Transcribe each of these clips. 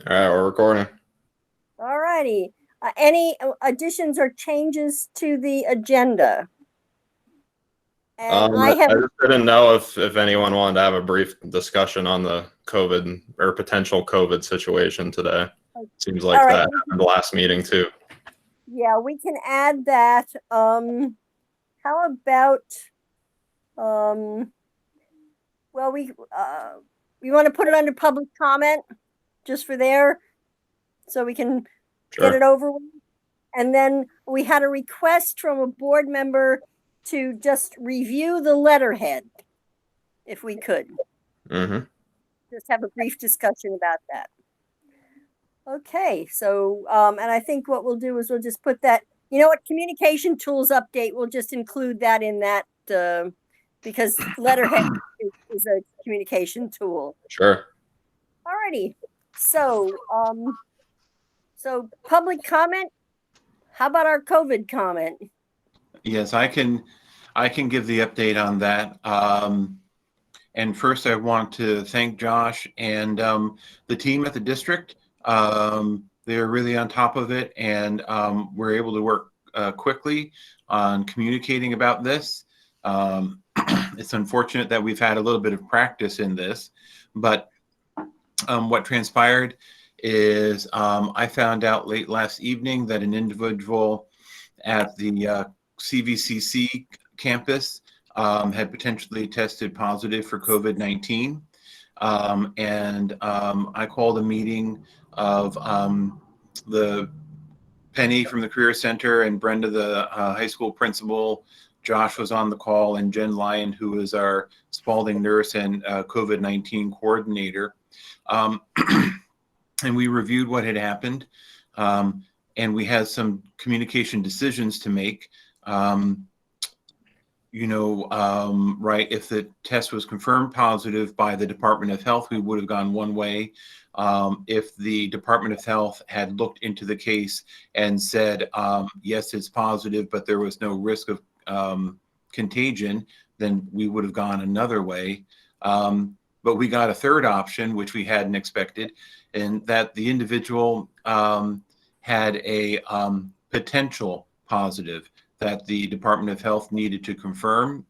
All right, we're recording. All righty. Any additions or changes to the agenda? And I I have, just didn't know if anyone wanted to have a brief discussion on the COVID or potential COVID situation today. Seems like all right, that happened last meeting too. yeah, we can add that. How about, um, well, we want to put it under public comment just for there so we can get it Sure. over with. And then we had a request from a board member to just review the letterhead, if we could. Mm-hmm. Just have a brief discussion about that. Okay, so and I think what we'll do is we'll just put that. You know what? Communication tools update. We'll just include that in that because letterhead is a communication tool. Sure. Alrighty. So public comment. How about our COVID comment? Yes, I can give the update on that. And first, I want to thank Josh and the team at the district. They're really on top of it, and we're able to work quickly on communicating about this. It's unfortunate that we've had a little bit of practice in this, but what transpired is I found out late last evening that an individual at the CVCC campus had potentially tested positive for COVID-19. I called a meeting of the Penny from the Career Center and Brenda, the high school principal. Josh was on the call, and Jen Lyon, who is our Spalding nurse and COVID-19 coordinator. Um, and we reviewed what had happened. And we had some communication decisions to make. Right, if the test was confirmed positive by the Department of Health, we would have gone one way. If the Department of Health had looked into the case and said, yes, it's positive, but there was no risk of contagion, then we would have gone another way. But we got a third option, which we hadn't expected, and that the individual had a potential positive that the Department of Health needed to confirm.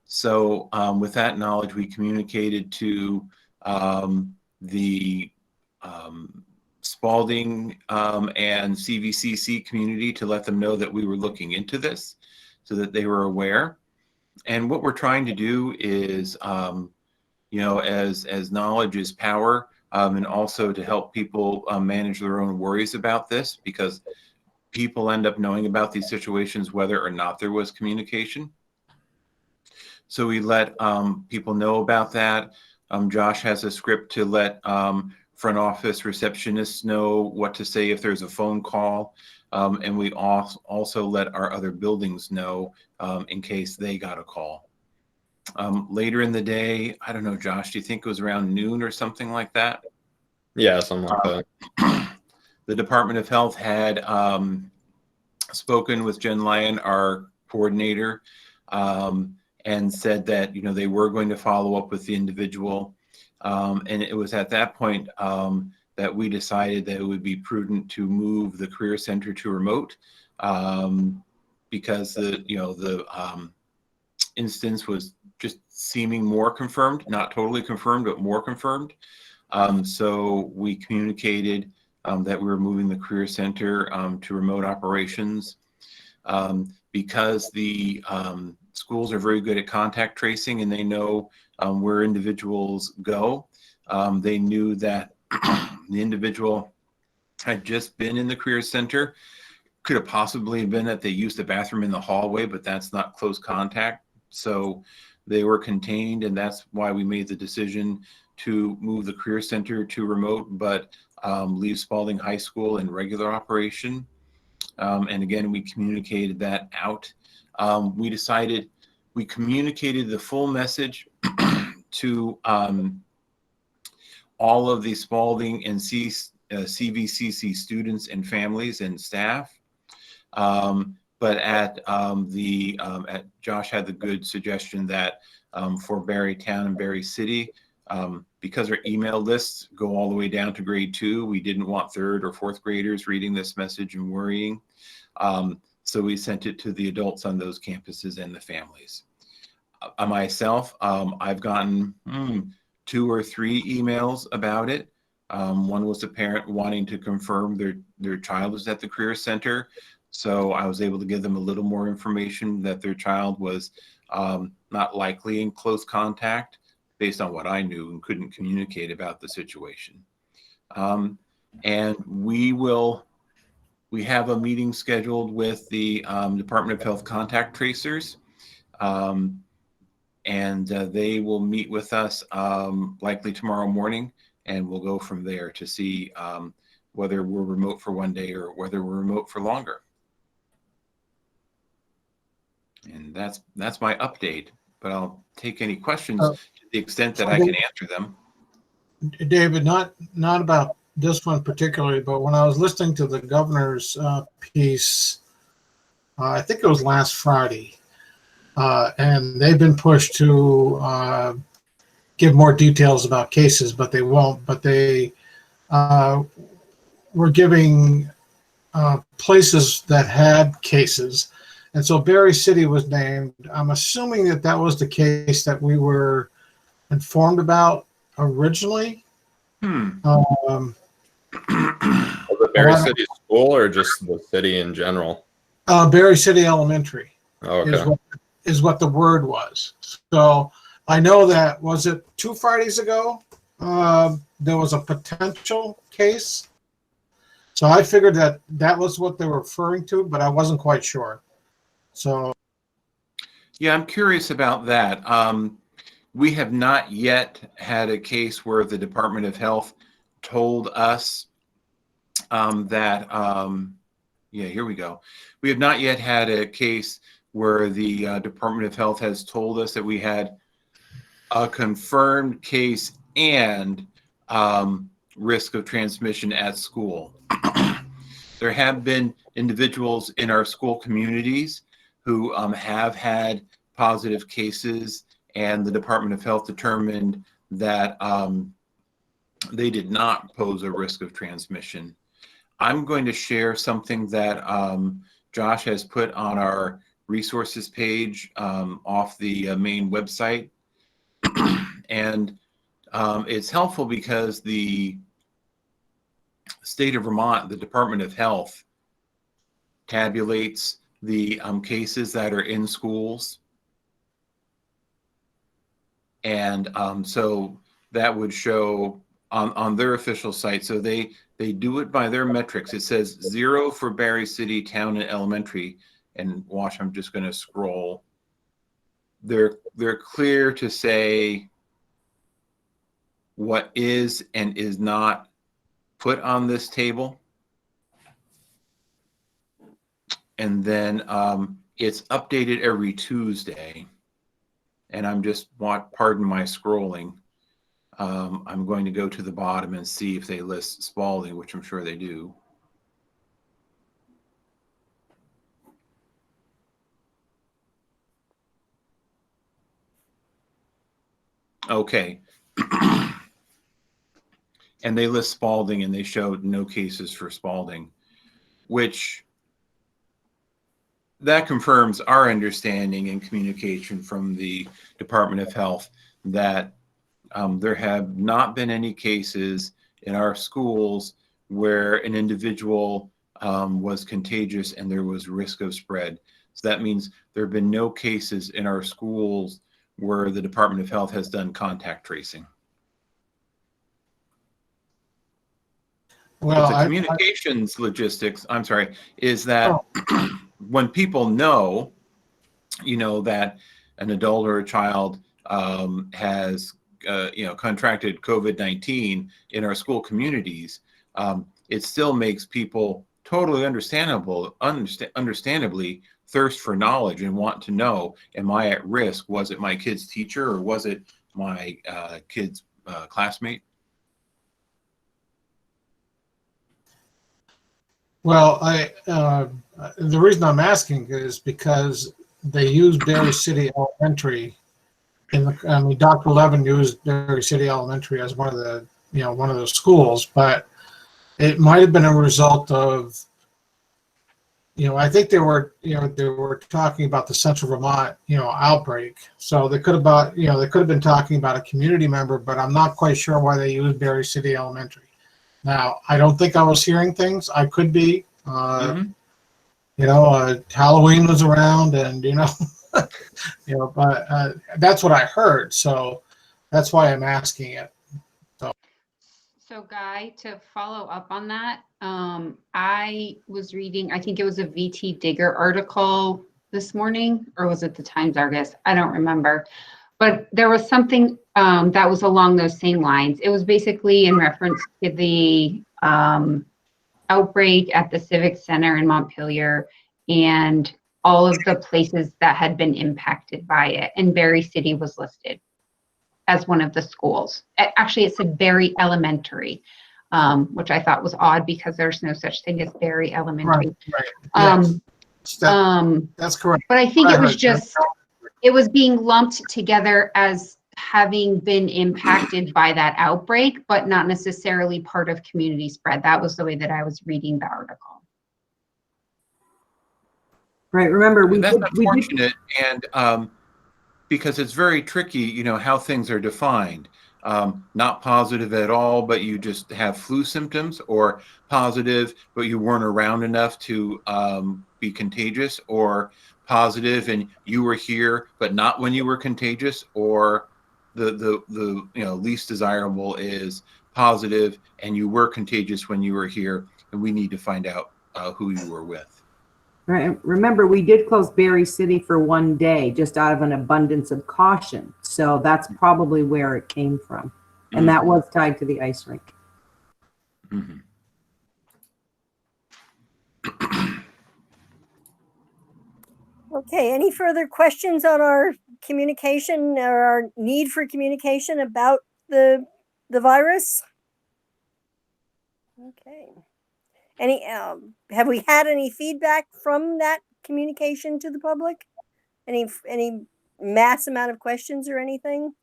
So with that knowledge, we communicated to the Spalding and CVCC community to let them know that we were looking into this so that they were aware. And what we're trying to do is, as knowledge is power, and also to help people manage their own worries about this, because people end up knowing about these situations whether or not there was communication. So we let people know about that. Josh has a script to let front office receptionists know what to say if there's a phone call. And we also let our other buildings know in case they got a call. Later in the day, I don't know, Josh, do you think it was around noon or something like that? Yeah, something like that. The Department of Health had spoken with Jen Lyon, our coordinator, and said that they were going to follow up with the individual. And it was at that point that we decided that it would be prudent to move the Career Center to remote because the instance was just seeming more confirmed, not totally confirmed, but more confirmed. So we communicated that we were moving the Career Center to remote operations because the schools are very good at contact tracing and they know where individuals go. They knew that the individual had just been in the Career Center. Could have possibly been that they used the bathroom in the hallway, but that's not close contact. So they were contained, and that's why we made the decision to move the Career Center to remote, but leave Spalding High School in regular operation. And again, we communicated that out. We communicated the full message to all of the Spalding and CVCC students and families and staff. But at Josh had the good suggestion that for Barry Town and Barry City, Because our email lists go all the way down to grade 2, we didn't want 3rd or 4th graders reading this message and worrying. So we sent it to the adults on those campuses and the families. Myself, I've gotten 2 or 3 emails about it. One was a parent wanting to confirm their child was at the Career Center. So I was able to give them a little more information that their child was not likely in close contact based on what I knew and couldn't communicate about the situation. And we have a meeting scheduled with the Department of Health contact tracers. And they will meet with us likely tomorrow morning, and we'll go from there to see whether we're remote for one day or whether we're remote for longer. And that's my update, but I'll take any questions to the extent that I can answer them. David, not about this one particularly, but when I was listening to the governor's piece, I think it was last Friday, and they've been pushed to give more details about cases, but they won't. But they were giving places that had cases. And so Berry City was named. I'm assuming that that was the case that we were informed about originally. Was it Berry City School or just the city in general? Berry City Elementary is what the word was. So I know that, was it 2 Fridays ago? There was a potential case. So I figured that that was what they were referring to, but I wasn't quite sure. So, yeah, I'm curious about that. We have not yet had a case where the Department of Health told us that, yeah, here we go. We have not yet had a case where the Department of Health has told us that we had a confirmed case and risk of transmission at school. There have been individuals in our school communities who have had positive cases, and the Department of Health determined that they did not pose a risk of transmission. I'm going to share something that Josh has put on our resources page off the main website. And it's helpful because the state of Vermont, the Department of Health, tabulates the cases that are in schools. And so that would show on their official site. So they do it by their metrics. It says 0 for Berry City, Town, and Elementary. And watch, I'm just going to scroll. They're clear to say what is and is not put on this table. And then it's updated every Tuesday. And I'm just, pardon my scrolling. I'm going to go to the bottom and see if they list Spalding, which I'm sure they do. Okay. And they list Spalding, and they showed no cases for Spalding, which that confirms our understanding and communication from the Department of Health that there have not been any cases in our schools where an individual was contagious and there was risk of spread. So that means there have been no cases in our schools where the Department of Health has done contact tracing. well, the communications logistics, I'm sorry, is that when people know, that an adult or a child has, contracted COVID-19 in our school communities, it still makes people totally understandably thirst for knowledge and want to know, am I at risk? Was it my kid's teacher or was it my kid's classmate? Well, the reason I'm asking is because they use Berry City Elementary I mean, Dr. Levin used Berry City Elementary as one of the schools, but it might have been a result of, I think they were talking about the Central Vermont, outbreak. So they could have been talking about a community member, but I'm not quite sure why they used Berry City Elementary. Now, I don't think I was hearing things. I could be. Halloween was around, and but that's what I heard. So that's why I'm asking it. So Guy, to follow up on that, I was reading, I think it was a VT Digger article this morning, or was it the Times Argus? I don't remember. But there was something that was along those same lines. It was basically in reference to the outbreak at the Civic Center in Montpelier and all of the places that had been impacted by it. And Berry City was listed as one of the schools. Actually, it said Berry Elementary, which I thought was odd because there's no such thing as Berry Elementary. Right. Yes. That's correct. But I think it was just, it was being lumped together as having been impacted by that outbreak, but not necessarily part of community spread. That was the way that I was reading the article. Right. Remember, that's unfortunate, and because it's very tricky, how things are defined. Not positive at all, but you just have flu symptoms, or positive, but you weren't around enough to be contagious, or positive and you were here, but not when you were contagious, or the least desirable is positive and you were contagious when you were here, and we need to find out who you were with. Right. Remember, we did close Berry City for one day just out of an abundance of caution. So that's probably where it came from. And that was tied to the ice rink. Mm-hmm. Okay, any further questions on our communication or our need for communication about the virus? Okay. Have we had any feedback from that communication to the public? Any mass amount of questions or anything?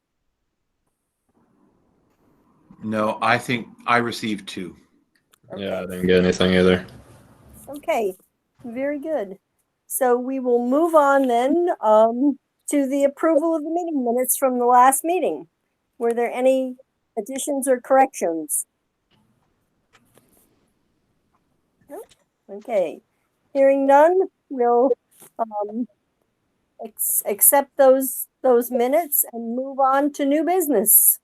No, I think I received 2. Okay. Yeah, I didn't get anything either. Okay, very good. So we will move on then to the approval of the meeting minutes from the last meeting. Were there any additions or corrections? Nope. Okay, hearing none, we'll accept those minutes and move on to new business.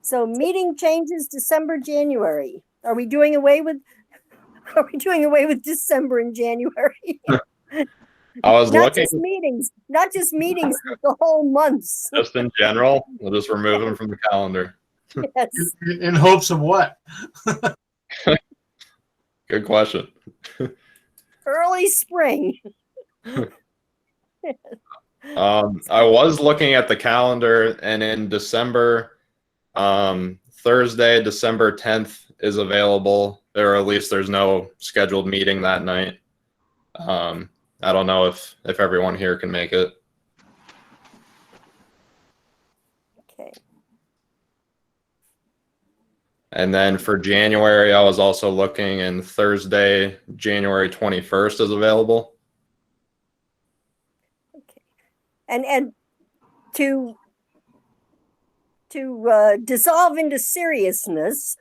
So meeting changes December, January. Are we doing away with December and January? I was not looking. Not just meetings, the whole months. Just in general, we'll just remove them from the calendar. Yes. In hopes of what? Good question. Early spring. I was looking at the calendar, and in December, Thursday, December 10th is available, or at least there's no scheduled meeting that night. I don't know if everyone here can make it. Okay. And then for January, I was also looking, and Thursday, January 21st is available. Okay. And to dissolve into seriousness,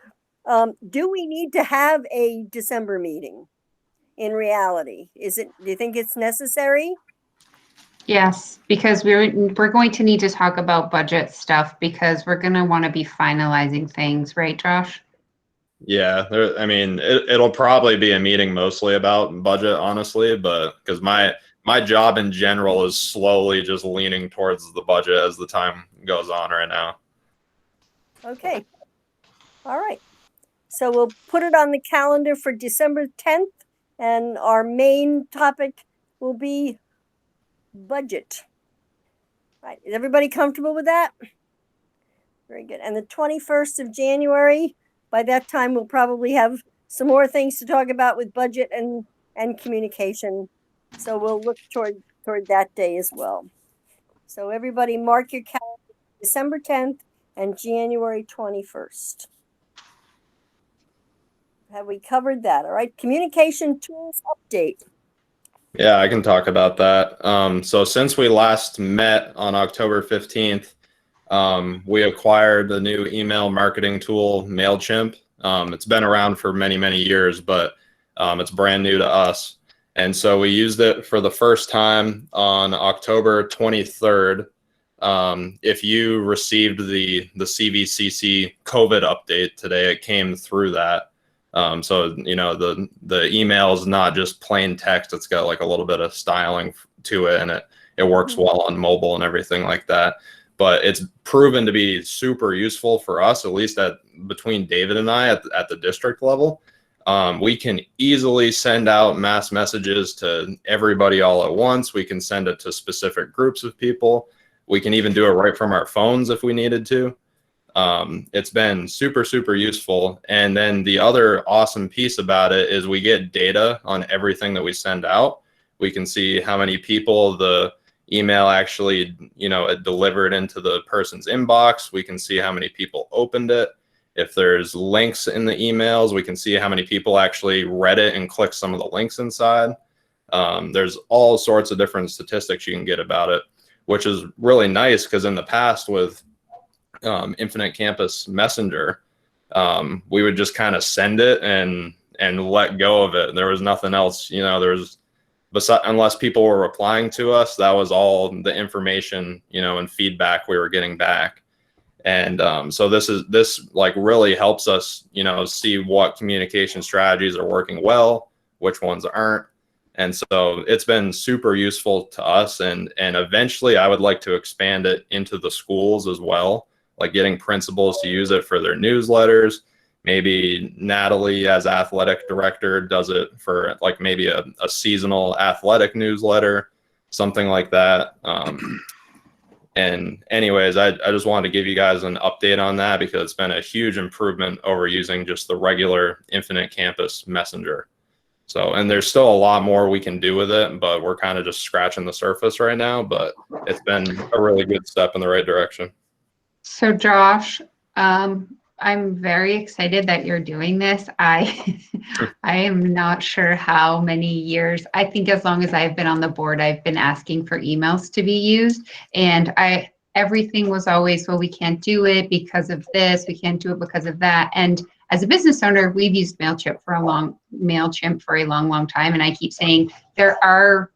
do we need to have a December meeting? In reality, do you think it's necessary? Yes, because we're going to need to talk about budget stuff, because we're going to want to be finalizing things, right, Josh? Yeah, I mean, it'll probably be a meeting mostly about budget, honestly, but because my job in general is slowly just leaning towards the budget as the time goes on right now. Okay. All right. So we'll put it on the calendar for December 10th, and our main topic will be budget. Right. Is everybody comfortable with that? Very good. And the 21st of January, by that time, we'll probably have some more things to talk about with budget and communication. So we'll look toward that day as well. So everybody mark your calendar December 10th and January 21st. Have we covered that? All right. Communication tools update. Yeah, I can talk about that. So since we last met on October 15th, we acquired the new email marketing tool, MailChimp. It's been around for many, many years, but it's brand new to us. And so we used it for the first time on October 23rd. If you received the CVCC COVID update today, it came through that. So, you know, the email is not just plain text. It's got like a little bit of styling to it, and it works well on mobile and everything like that. But it's proven to be super useful for us, at least between David and I at the district level. We can easily send out mass messages to everybody all at once. We can send it to specific groups of people. We can even do it right from our phones if we needed to. It's been super, super useful. And then the other awesome piece about it is we get data on everything that we send out. We can see how many people the email actually, you know, it delivered into the person's inbox. We can see how many people opened it. If there's links in the emails, we can see how many people actually read it and clicked some of the links inside. There's all sorts of different statistics you can get about it, which is really nice because in the past with Infinite Campus Messenger, we would just kind of send it and let go of it. There was nothing else, you know, unless people were replying to us, that was all the information, you know, and feedback we were getting back. And so this like really helps us, you know, see what communication strategies are working well, which ones aren't. And so it's been super useful to us. And eventually I would like to expand it into the schools as well, like getting principals to use it for their newsletters. Maybe Natalie as athletic director does it for like maybe a seasonal athletic newsletter, something like that. And anyways, I just wanted to give you guys an update on that because it's been a huge improvement over using just the regular Infinite Campus Messenger. So, and there's still a lot more we can do with it, but we're kind of just scratching the surface right now, but it's been a really good step in the right direction. So Josh, I'm very excited that you're doing this. I am not sure how many years. I think as long as I've been on the board, I've been asking for emails to be used. And everything was always, well, we can't do it because of this. We can't do it because of that. And as a business owner, we've used MailChimp for a long time. And I keep saying there are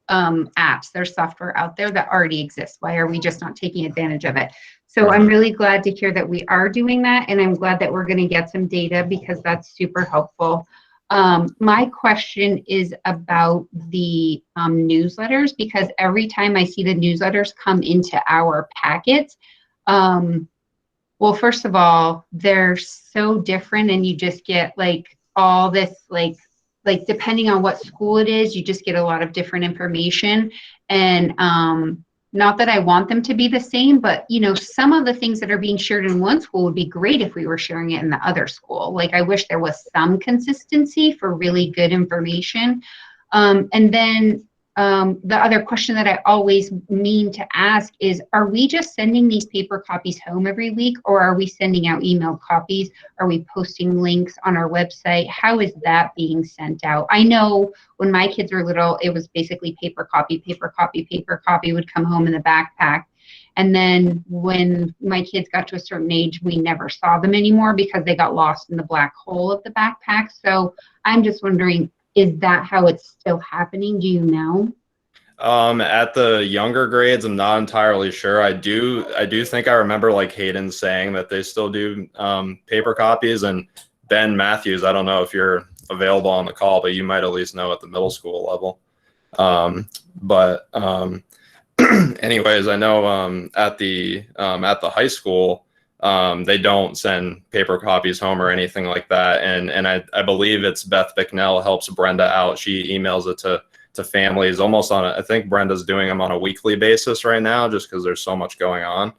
apps, there's software out there that already exists. Why are we just not taking advantage of it? So I'm really glad to hear that we are doing that. And I'm glad that we're going to get some data because that's super helpful. My question is about the newsletters, because every time I see the newsletters come into our packets, well, first of all, they're so different and you just get like all this, like depending on what school it is, you just get a lot of different information. And not that I want them to be the same, but you know, some of the things that are being shared in one school would be great if we were sharing it in the other school. Like I wish there was some consistency for really good information. And then the other question that I always mean to ask is, are we just sending these paper copies home every week, or are we sending out email copies? Are we posting links on our website? How is that being sent out? I know when my kids were little, it was basically paper copy would come home in the backpack. And then when my kids got to a certain age, we never saw them anymore because they got lost in the black hole of the backpack. So I'm just wondering, is that how it's still happening? Do you know? At the younger grades, I'm not entirely sure. I do think I remember like Hayden saying that they still do paper copies, and Ben Matthews, I don't know if you're available on the call, but you might at least know at the middle school level. Anyways, I know at the high school, they don't send paper copies home or anything like that. And I believe it's Beth Bicknell helps Brenda out. She emails it to families almost on I think Brenda's doing them on a weekly basis right now, just because there's so much going on.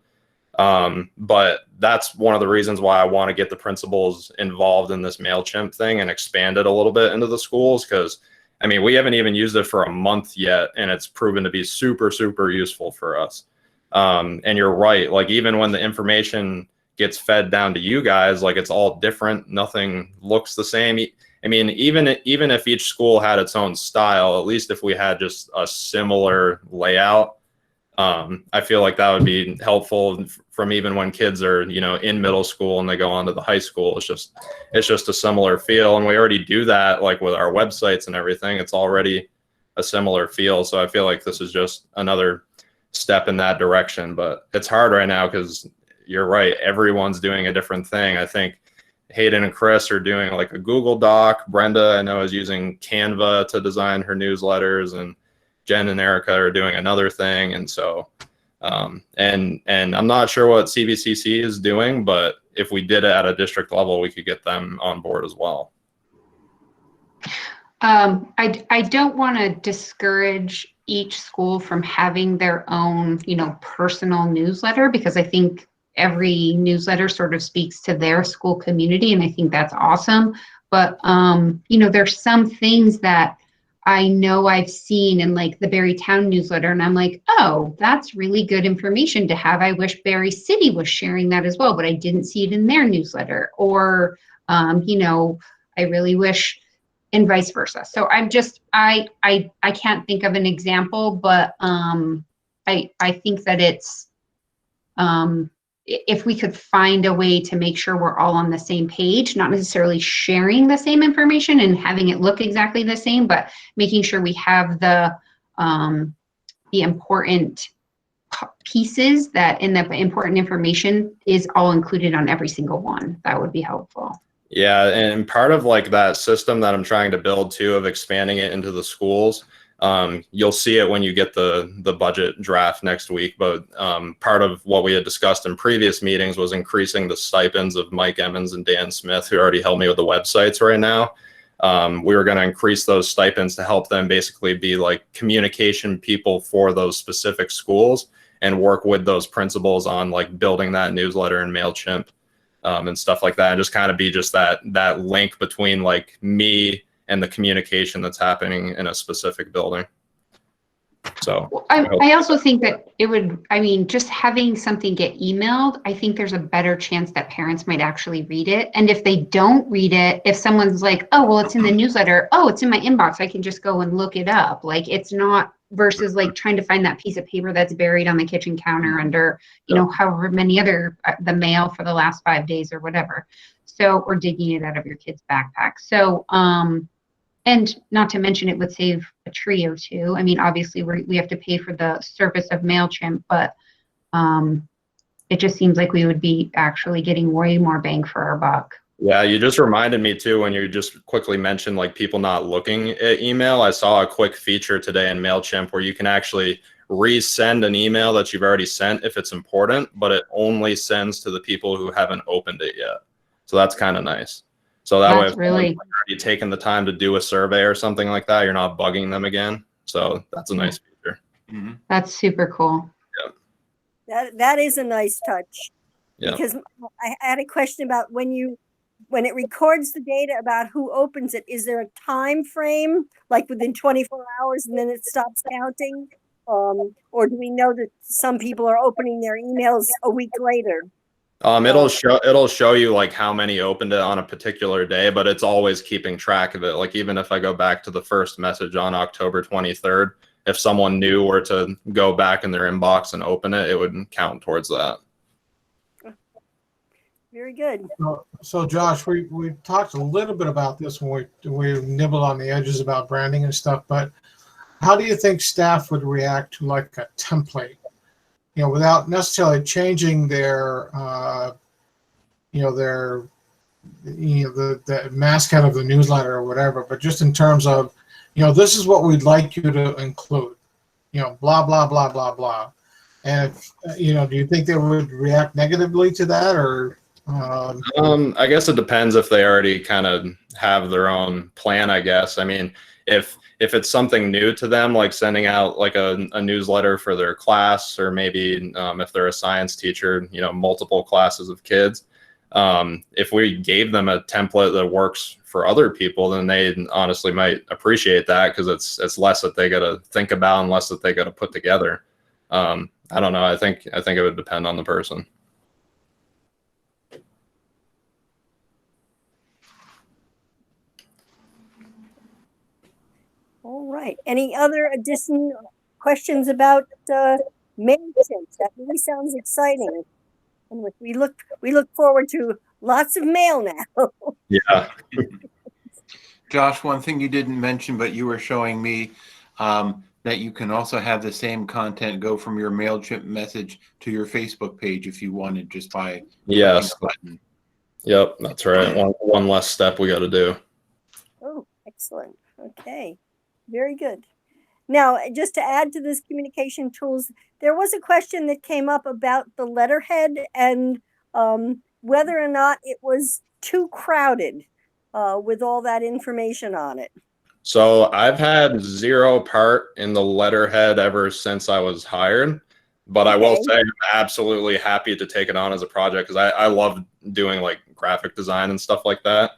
But that's one of the reasons why I want to get the principals involved in this MailChimp thing and expand it a little bit into the schools. Because I mean, we haven't even used it for a month yet, and it's proven to be super, super useful for us. And you're right. Like even when the information gets fed down to you guys, like it's all different. Nothing looks the same. I mean, even if each school had its own style, at least if we had just a similar layout, I feel like that would be helpful from even when kids are, you know, in middle school and they go on to the high school. It's just a similar feel. And we already do that like with our websites and everything. It's already a similar feel. So I feel like this is just another step in that direction, but it's hard right now because you're right. Everyone's doing a different thing. I think Hayden and Chris are doing like a Google Doc. Brenda, I know, is using Canva to design her newsletters, and Jen and Erica are doing another thing. And so, and I'm not sure what CVCC is doing, but if we did it at a district level, we could get them on board as well. I don't want to discourage each school from having their own, you know, personal newsletter, because I think every newsletter sort of speaks to their school community, and I think that's awesome. But you know, there's some things that I know I've seen in like the Barry Town newsletter, and I'm like, oh, that's really good information to have. I wish Barry City was sharing that as well, but I didn't see it in their newsletter. Or you know, I really wish, and vice versa. So I'm just, I can't think of an example, but I think that it's, if we could find a way to make sure we're all on the same page, not necessarily sharing the same information and having it look exactly the same, but making sure we have the important pieces that in the important information is all included on every single one. That would be helpful. Yeah, and part of like that system that I'm trying to build too, of expanding it into the schools, you'll see it when you get the budget draft next week. But part of what we had discussed in previous meetings was increasing the stipends of Mike Emmons and Dan Smith, who already help me with the websites right now. We were going to increase those stipends to help them basically be like communication people for those specific schools and work with those principals on like building that newsletter and MailChimp. And stuff like that, and just kind of be just that link between like me and the communication that's happening in a specific building. So well, I also think that it would, I mean, just having something get emailed, I think there's a better chance that parents might actually read it. And if they don't read it, if someone's like, oh, well, it's in the newsletter, oh, it's in my inbox, I can just go and look it up. Like, it's not, versus like trying to find that piece of paper that's buried on the kitchen counter under, you know, however many other, the mail for the last 5 days or whatever. So, or digging it out of your kid's backpack. So, and not to mention it would save a tree or two. I mean, obviously we have to pay for the service of MailChimp, but it just seems like we would be actually getting way more bang for our buck. Yeah, you just reminded me too, when you just quickly mentioned like people not looking at email. I saw a quick feature today in MailChimp where you can actually resend an email that you've already sent if it's important, but it only sends to the people who haven't opened it yet. So that's kind of nice. So that way, if really, you've taken the time to do a survey or something like that, you're not bugging them again. So that's a nice feature. Mm-hmm. That's super cool. Yeah. That is a nice touch. Yeah. Because I had a question about when it records the data about who opens it, is there a time frame, like within 24 hours, and then it stops counting? Or do we know that some people are opening their emails a week later? It'll show you like how many opened it on a particular day, but it's always keeping track of it. Like even if I go back to the first message on October 23rd, if someone new were to go back in their inbox and open it, it would count towards that. Very good. So Josh, we talked a little bit about this when we nibbled on the edges about branding and stuff, but how do you think staff would react to like a template, you know, without necessarily changing their, the mascot of the newsletter or whatever, but just in terms of, you know, this is what we'd like you to include, you know, blah, blah, blah, blah, blah. And, you know, do you think they would react negatively to that, or? I guess it depends if they already kind of have their own plan, I guess. I mean, if it's something new to them, like sending out like a newsletter for their class, or maybe if they're a science teacher, you know, multiple classes of kids, if we gave them a template that works for other people, then they honestly might appreciate that, because it's less that they got to think about and less that they got to put together. I don't know. I think it would depend on the person. All right. Any other additional questions about MailChimp? That really sounds exciting. And we look forward to lots of mail now. Yeah. Josh, one thing you didn't mention, but you were showing me that you can also have the same content go from your MailChimp message to your Facebook page if you wanted, just by Yes. clicking a button. Yep, that's right. One less step we got to do. Oh, excellent. Okay, very good. Now, just to add to this communication tools, there was a question that came up about the letterhead and whether or not it was too crowded with all that information on it. So I've had zero part in the letterhead ever since I was hired, but I will say I'm absolutely happy to take it on as a project because I love doing like graphic design and stuff like that.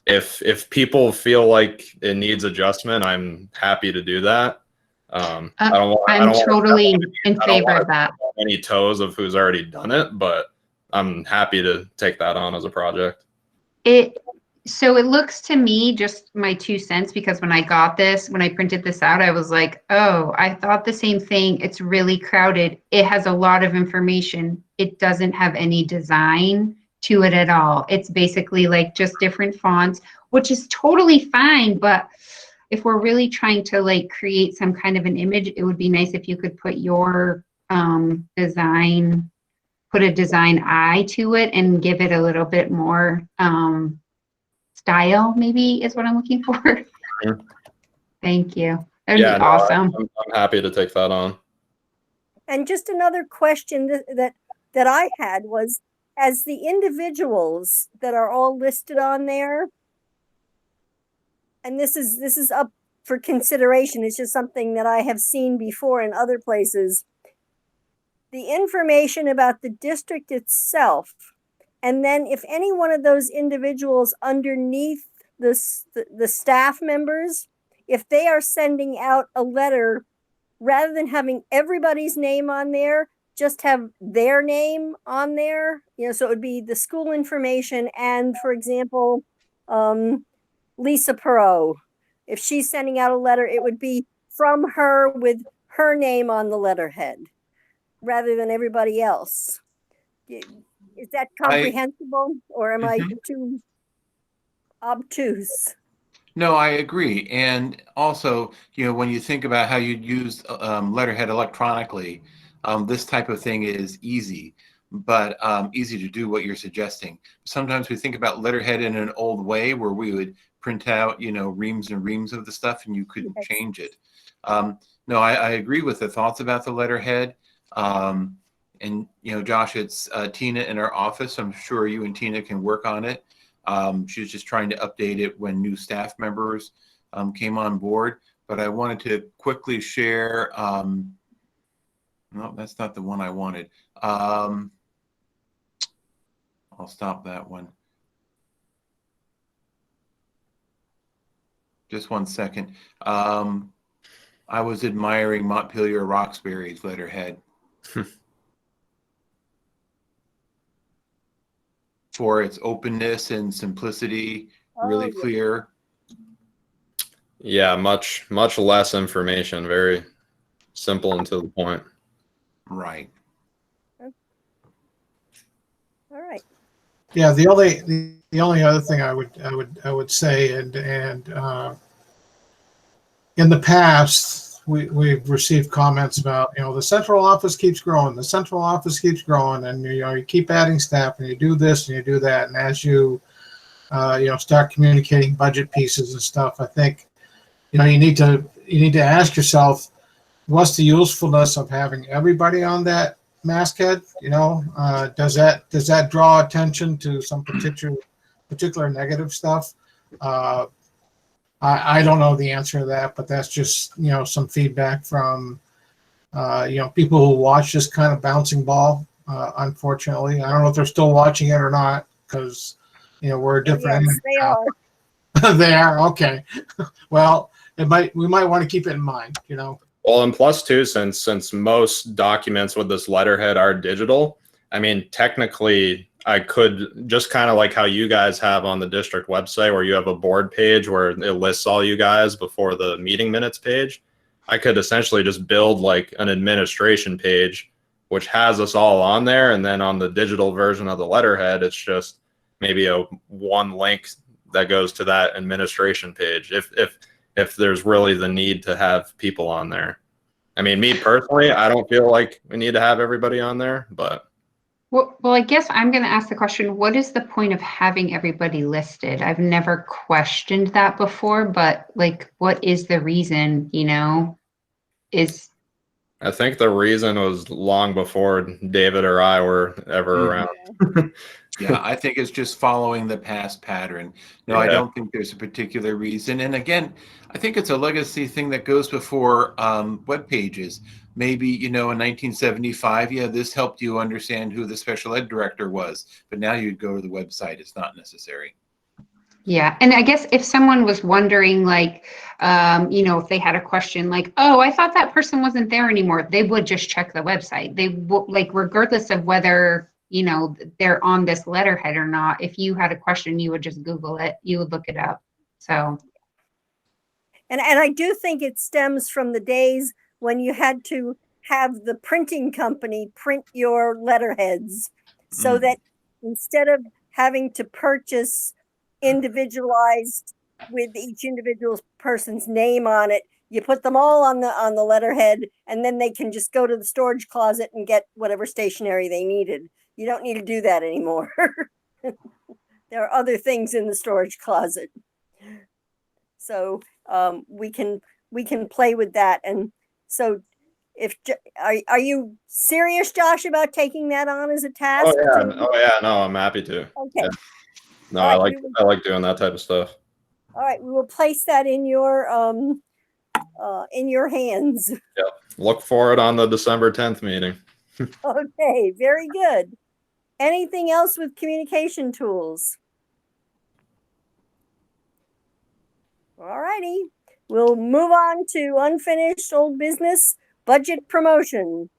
If people feel like it needs adjustment, I'm happy to do that. I'm totally in favor of that. Any toes of who's already done it, but I'm happy to take that on as a project. So it looks to me, just my 2 cents, because when I printed this out, I was like, oh, I thought the same thing. It's really crowded. It has a lot of information. It doesn't have any design to it at all. It's basically like just different fonts, which is totally fine. But if we're really trying to like create some kind of an image, it would be nice if you could put your design, put a design eye to it and give it a little bit more style, maybe is what I'm looking for. Mm-hmm. Thank you. That would be awesome. I'm happy to take that on. And just another question that I had was, as the individuals that are all listed on there, and this is up for consideration, it's just something that I have seen before in other places, the information about the district itself, and then if any one of those individuals underneath the staff members, if they are sending out a letter, rather than having everybody's name on there, just have their name on there, so it would be the school information. And for example, Lisa Perot, if she's sending out a letter, it would be from her with her name on the letterhead rather than everybody else. Is that comprehensible, or am I too obtuse? No, I agree. And also, when you think about how you'd use letterhead electronically, this type of thing is easy, but easy to do what you're suggesting. Sometimes we think about letterhead in an old way where we would print out, reams and reams of the stuff and you couldn't change it. No, I agree with the thoughts about the letterhead. And, Josh, it's Tina in our office. I'm sure you and Tina can work on it. She was just trying to update it when new staff members came on board. But I wanted to quickly share. No, that's not the one I wanted. I'll stop that one. Just 1 second. I was admiring Montpelier Roxbury's letterhead. For its openness and simplicity, really clear. Yeah, much less information, very simple and to the point. Right. All right. Yeah, the only other thing I would say, and in the past we've received comments about, the central office keeps growing, and you keep adding staff, and you do this and you do that, and as you start communicating budget pieces and stuff, I think you need to ask yourself, what's the usefulness of having everybody on that masthead? Does that draw attention to some particular negative stuff? I don't know the answer to that, but that's just some feedback from people who watch this kind of bouncing ball. Unfortunately, I don't know if they're still watching it or not, because we're a different. Yes, they are. They are, okay. Well, we might want to keep it in mind. Well, and plus too, since most documents with this letterhead are digital, I mean, technically I could just kind of like how you guys have on the district website where you have a board page where it lists all you guys before the meeting minutes page. I could essentially just build like an administration page, which has us all on there. And then on the digital version of the letterhead, it's just maybe a one link that goes to that administration page. If there's really the need to have people on there. I mean, me personally, I don't feel like we need to have everybody on there, but. Well, I guess I'm going to ask the question, what is the point of having everybody listed? I've never questioned that before, but like, what is the reason, you know, I think the reason was long before David or I were ever around. Yeah, I think it's just following the past pattern. No, I don't think there's a particular reason. And again, I think it's a legacy thing that goes before web pages. Maybe, you know, in 1975, yeah, this helped you understand who the special ed director was. But now you'd go to the website. It's not necessary. Yeah. And I guess if someone was wondering, like, you know, if they had a question like, oh, I thought that person wasn't there anymore, they would just check the website. They would, like, regardless of whether, you know, they're on this letterhead or not, if you had a question, you would just Google it, you would look it up. So. And I do think it stems from the days when you had to have the printing company print your letterheads so that instead of having to purchase individualized with each individual person's name on it, you put them all on the letterhead, and then they can just go to the storage closet and get whatever stationery they needed. You don't need to do that anymore. There are other things in the storage closet. So we can play with that. And so if are you serious, Josh, about taking that on as a task? Oh yeah, no, I'm happy to. Okay. Yeah. No, right, I like doing that type of stuff. All right, we will place that in your hands. Yeah. Look for it on the December 10th meeting. Okay, very good. Anything else with communication tools? All righty. We'll move on to unfinished old business, budget promotion.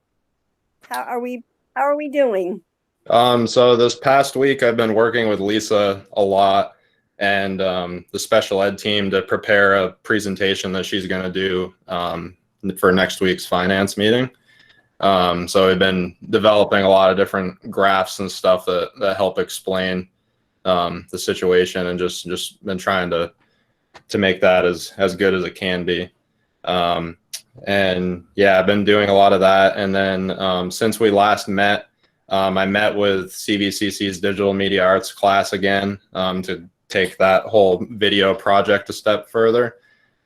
How are we doing? So this past week I've been working with Lisa a lot and the special ed team to prepare a presentation that she's going to do for next week's finance meeting. So we've been developing a lot of different graphs and stuff that help explain the situation, and just been trying to make that as good as it can be. And yeah, I've been doing a lot of that. And then since we last met, I met with CVCC's digital media arts class again to take that whole video project a step further.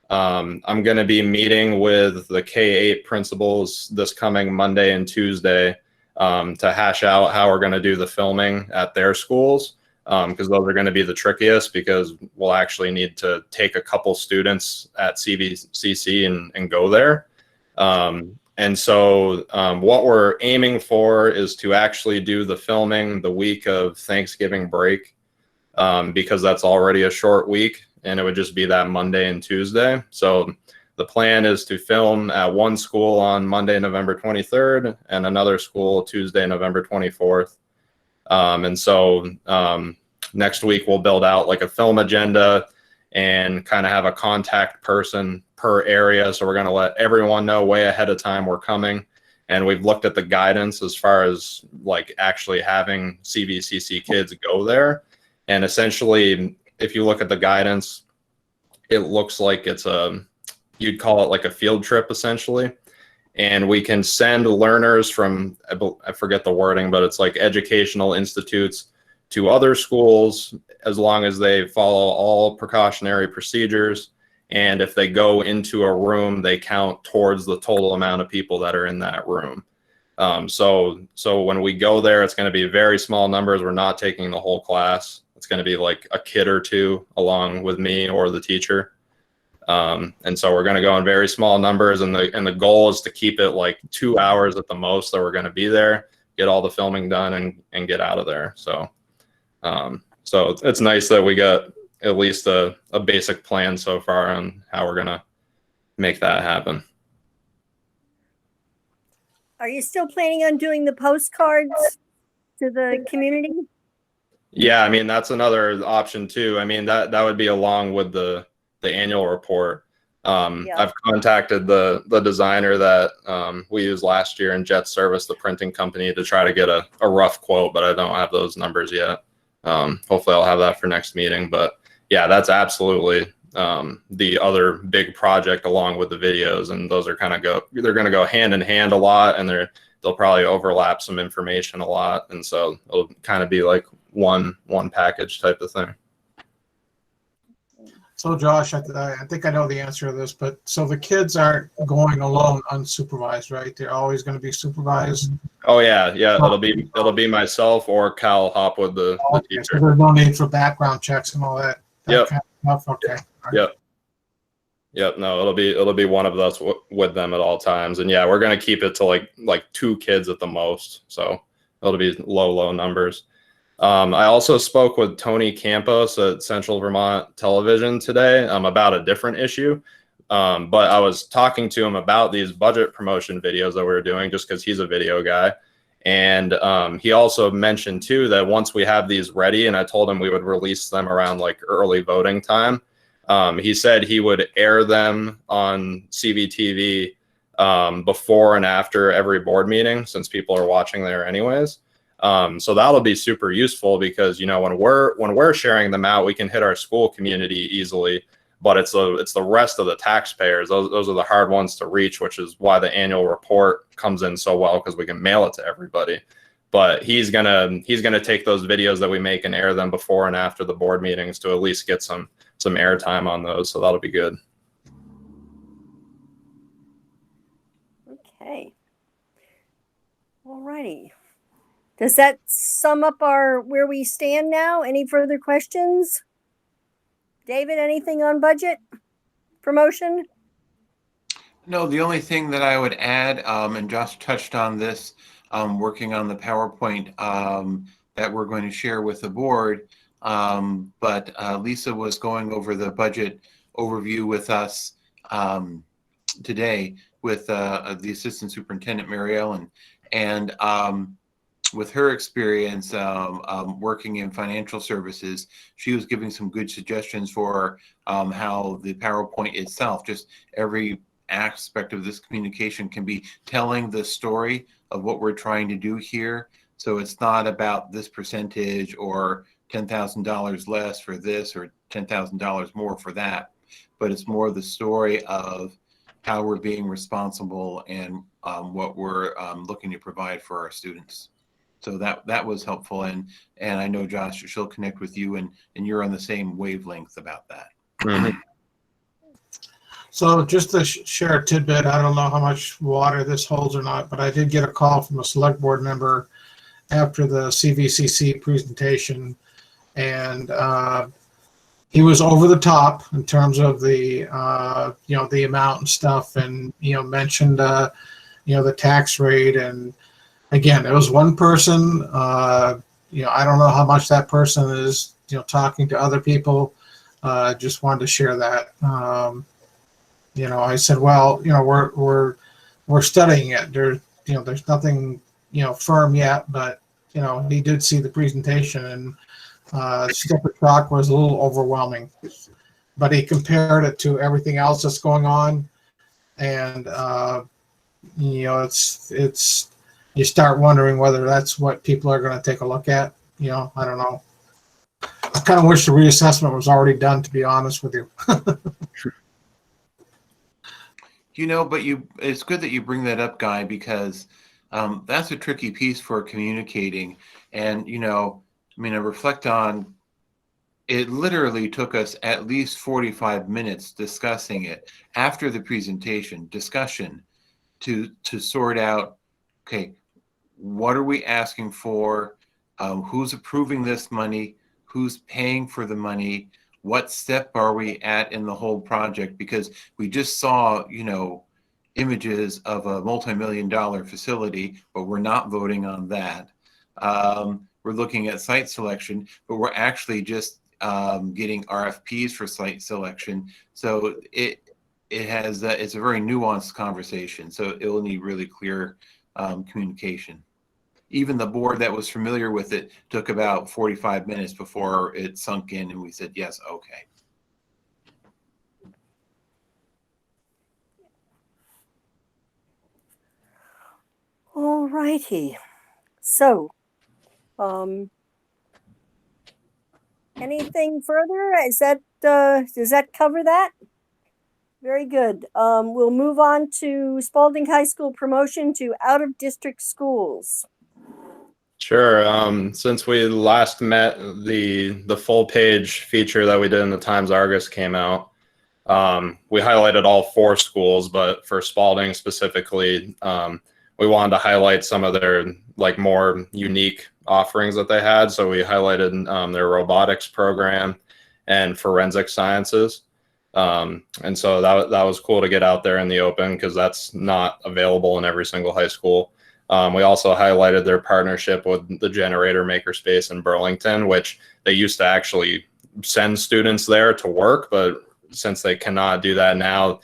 I'm going to be meeting with the K-8 principals this coming Monday and Tuesday to hash out how we're going to do the filming at their schools, because those are going to be the trickiest, because we'll actually need to take a couple students at CVCC and go there. And so what we're aiming for is to actually do the filming the week of Thanksgiving break, because that's already a short week, and it would just be that Monday and Tuesday. So the plan is to film at one school on Monday, November 23rd, and another school Tuesday, November 24th. And so next week we'll build out like a film agenda and kind of have a contact person per area. So we're going to let everyone know way ahead of time we're coming. And we've looked at the guidance as far as like actually having CVCC kids go there. And essentially, if you look at the guidance, it looks like it's you'd call it like a field trip essentially. And we can send learners from, I forget the wording, but it's like educational institutes to other schools as long as they follow all precautionary procedures. And if they go into a room, they count towards the total amount of people that are in that room. So when we go there, it's going to be very small numbers. We're not taking the whole class. It's going to be like a kid or two along with me or the teacher. And so we're going to go in very small numbers, and the goal is to keep it like 2 hours at the most that we're going to be there, get all the filming done and get out of there. So it's nice that we got at least a basic plan so far on how we're going to make that happen. are you still planning on doing the postcards to the community? Yeah, I mean that's another option too. I mean that would be along with the annual report. Yeah. I've contacted the designer that we used last year in Jet Service, the printing company, to try to get a rough quote, but I don't have those numbers yet. Hopefully I'll have that for next meeting. But yeah, that's absolutely the other big project along with the videos, and those are they're going to go hand in hand a lot, and they'll probably overlap some information a lot, and so it'll kind of be like one package type of thing. So Josh, I think I know the answer to this, but so the kids aren't going alone unsupervised, right? They're always going to be supervised. Oh yeah, it'll be myself or Cal Hopwood, the teacher. So there's no need for background checks and all that. Yep. Kind of stuff. Okay. All right. Yep. No, it'll be one of us with them at all times, and yeah, we're gonna keep it to like 2 kids at the most, so it'll be low numbers. I also spoke with Tony Campos at Central Vermont Television today about a different issue. But I was talking to him about these budget promotion videos that we were doing just because he's a video guy. And he also mentioned too that once we have these ready, and I told him we would release them around like early voting time, he said he would air them on CVTV before and after every board meeting, since people are watching there anyways. So that'll be super useful because, you know, when we're sharing them out, we can hit our school community easily, but it's the rest of the taxpayers. Those are the hard ones to reach, which is why the annual report comes in so well, because we can mail it to everybody. But he's gonna take those videos that we make and air them before and after the board meetings to at least get some airtime on those. So that'll be good. Okay. All righty. Does that sum up where we stand now? Any further questions? David, anything on budget promotion? No, the only thing that I would add, and Josh touched on this, working on the PowerPoint that we're going to share with the board, but Lisa was going over the budget overview with us today with the Assistant Superintendent, Mary Ellen, and with her experience working in financial services, she was giving some good suggestions for how the PowerPoint itself, just every aspect of this communication can be telling the story of what we're trying to do here. So it's not about this percentage or $10,000 less for this or $10,000 more for that, but it's more the story of how we're being responsible and what we're looking to provide for our students. So that was helpful, and I know, Josh, she'll connect with you, and you're on the same wavelength about that. Mm-hmm. So just to share a tidbit, I don't know how much water this holds or not, but I did get a call from a select board member after the CVCC presentation, and he was over the top in terms of the the amount and stuff, and mentioned the tax rate. And again, it was one person. I don't know how much that person is talking to other people. Just wanted to share that. I said, well, we're studying it. There's nothing firm yet, but he did see the presentation, and sticker shock was a little overwhelming, but he compared it to everything else that's going on, and it's you start wondering whether that's what people are going to take a look at. I don't know. I kind of wish the reassessment was already done, to be honest with you. But it's good that you bring that up, Guy, because that's a tricky piece for communicating. And, I reflect on, it literally took us at least 45 minutes discussing it after the presentation, discussion, to sort out, okay, what are we asking for? Who's approving this money? Who's paying for the money? What step are we at in the whole project? Because we just saw, images of a multi-million-dollar facility, but we're not voting on that. We're looking at site selection, but we're actually just getting RFPs for site selection. So it's a very nuanced conversation. So it will need really clear communication. Even the board that was familiar with it took about 45 minutes before it sunk in and we said, yes, okay. All righty. So, anything further? Is that, does that cover that? Very good. We'll move on to Spalding High School promotion to out-of-district schools. Sure. Since we last met, the full page feature that we did in the Times Argus came out. We highlighted all 4 schools, but for Spalding specifically, we wanted to highlight some of their like more unique offerings that they had. So we highlighted their robotics program and forensic sciences. And so that was cool to get out there in the open because that's not available in every single high school. We also highlighted their partnership with the Generator Makerspace in Burlington, which they used to actually send students there to work, but since they cannot do that now,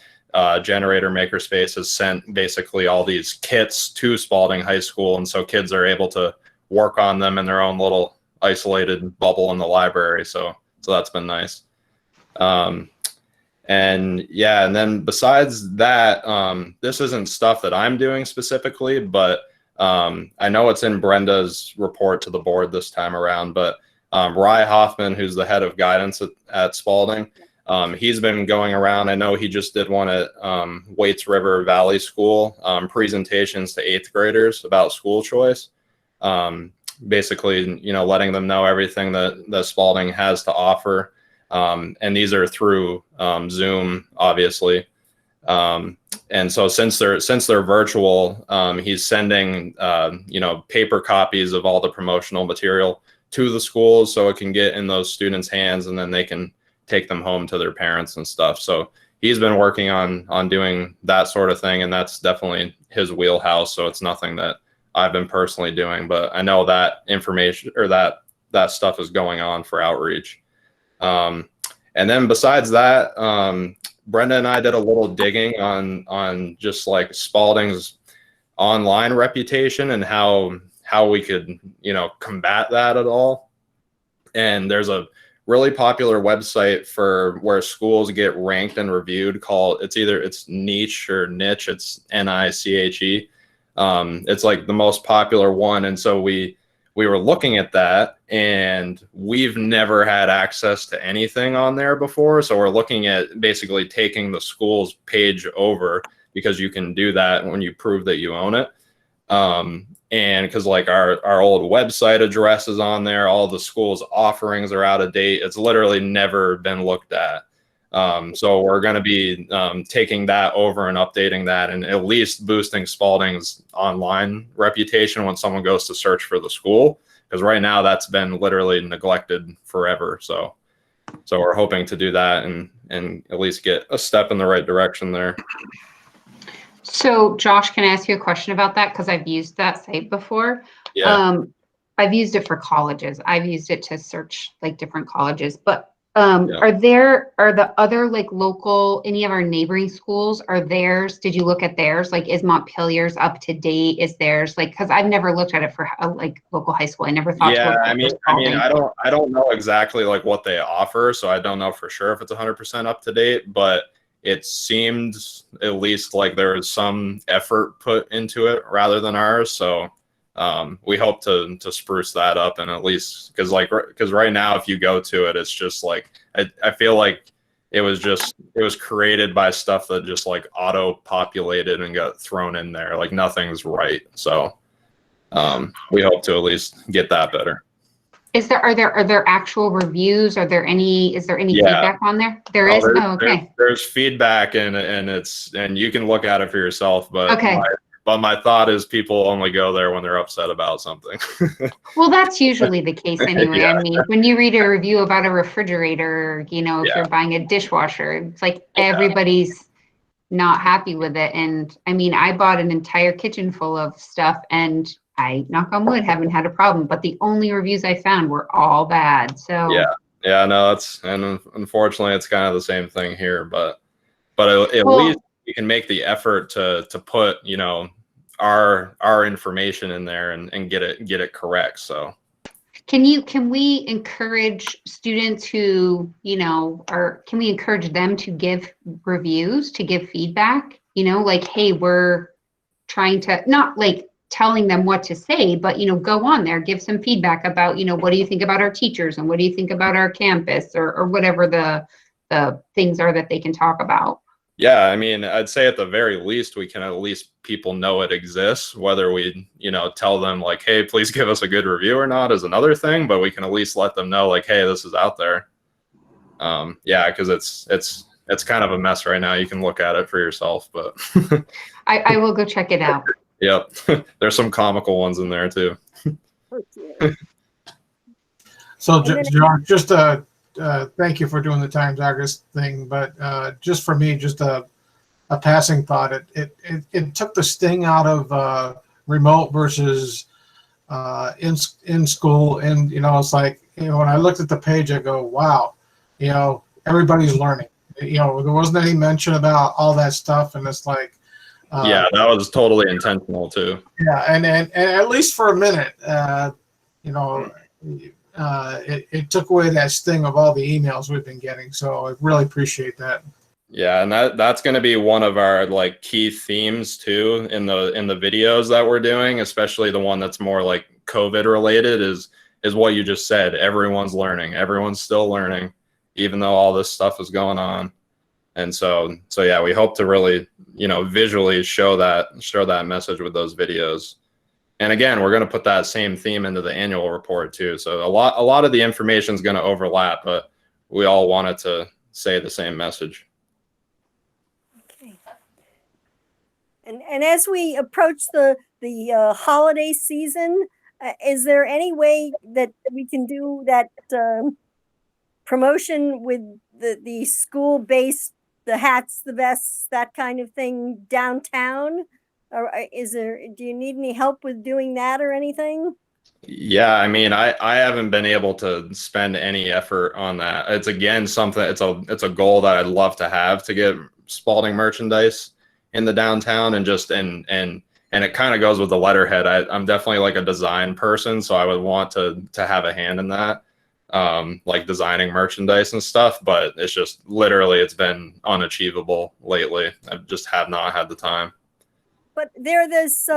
Generator Makerspace has sent basically all these kits to Spalding High School, and so kids are able to work on them in their own little isolated bubble in the library. So that's been nice. And yeah, and then besides that, this isn't stuff that I'm doing specifically, but I know it's in Brenda's report to the board this time around, but Rye Hoffman, who's the head of guidance at Spalding, he's been going around. I know he just did one at Waits River Valley School, presentations to 8th graders about school choice. Basically, letting them know everything that Spalding has to offer. And these are through Zoom, obviously. And so since they're virtual, he's sending paper copies of all the promotional material to the schools so it can get in those students' hands, and then they can take them home to their parents and stuff. So he's been working on doing that sort of thing, and that's definitely his wheelhouse. So it's nothing that I've been personally doing, but I know that information or that stuff is going on for outreach. And then besides that, Brenda and I did a little digging on just like Spalding's online reputation and how we could, combat that at all. And there's a really popular website for where schools get ranked and reviewed called, it's Niche or Niche, it's NICHE. It's like the most popular one. And so we were looking at that, and we've never had access to anything on there before. So we're looking at basically taking the school's page over, because you can do that when you prove that you own it. And because like our old website address is on there, all the school's offerings are out of date. It's literally never been looked at. So we're going to be taking that over and updating that, and at least boosting Spalding's online reputation when someone goes to search for the school, because right now that's been literally neglected forever. So we're hoping to do that and at least get a step in the right direction there. So Josh, can I ask you a question about that? Because I've used that site before. Yeah. I've used it for colleges. I've used it to search like different colleges, but Yeah. are the other like local, any of our neighboring schools, are theirs? Did you look at theirs? Like, is Montpelier's up to date? Is theirs like, because I've never looked at it for like local high school. I never thought. Yeah, to look I at mean, for Spalding. I don't know exactly like what they offer, so I don't know for sure if it's 100% up to date, but it seemed at least like there was some effort put into it rather than ours. So we hope to spruce that up, and at least because right now if you go to it, it's just like I feel like it was created by stuff that just like auto populated and got thrown in there. Like nothing's right. So we hope to at least get that better. Are there actual reviews? Is there any feedback on there? There is. Okay. There's feedback and you can look at it for yourself, but okay. But my thought is people only go there when they're upset about something. Well, that's usually the case anyway. Yeah. I mean, when you read a review about a refrigerator, if you're buying a dishwasher, it's like everybody's not happy with it. And I mean, I bought an entire kitchen full of stuff, and I, knock on wood, haven't had a problem. But the only reviews I found were all bad. So yeah, no, and unfortunately, it's kind of the same thing here. But at least you can make the effort to put our information in there and get it correct. So can we encourage students who, can we encourage them to give reviews, to give feedback, like, hey, we're trying to, not like telling them what to say, but, go on there, give some feedback about, what do you think about our teachers and what do you think about our campus, or whatever the things are that they can talk about. Yeah, I mean, I'd say at the very least, we can at least people know it exists. Whether we, tell them like, hey, please give us a good review or not is another thing, but we can at least let them know like, hey, this is out there. Yeah, because it's kind of a mess right now. You can look at it for yourself, but I will go check it out. Yep, there's some comical ones in there too. So, John, just thank you for doing the Times Argus thing, but just for me, just a passing thought. It took the sting out of remote versus in school, and it's like when I looked at the page, I go, wow, everybody's learning. There wasn't any mention about all that stuff, and it's like, yeah, that was totally intentional too. Yeah, and at least for a minute, it took away that sting of all the emails we've been getting. So I really appreciate that. Yeah, and that's going to be one of our like key themes too in the videos that we're doing, especially the one that's more like COVID related is what you just said. Everyone's learning. Everyone's still learning, even though all this stuff is going on. And so yeah, we hope to really, visually show that message with those videos. And again, we're going to put that same theme into the annual report too. So a lot of the information is going to overlap, but we all wanted to say the same message. Okay. And as we approach the holiday season, is there any way that we can do that promotion with the school-based, the hats, the vests, that kind of thing downtown? Or do you need any help with doing that or anything? Yeah, I mean, I haven't been able to spend any effort on that. It's again something. It's a goal that I'd love to have, to get Spalding merchandise in the downtown, and it kind of goes with the letterhead. I'm definitely like a design person, so I would want to have a hand in that. Like designing merchandise and stuff, but it's just literally it's been unachievable lately. I just have not had the time. But there's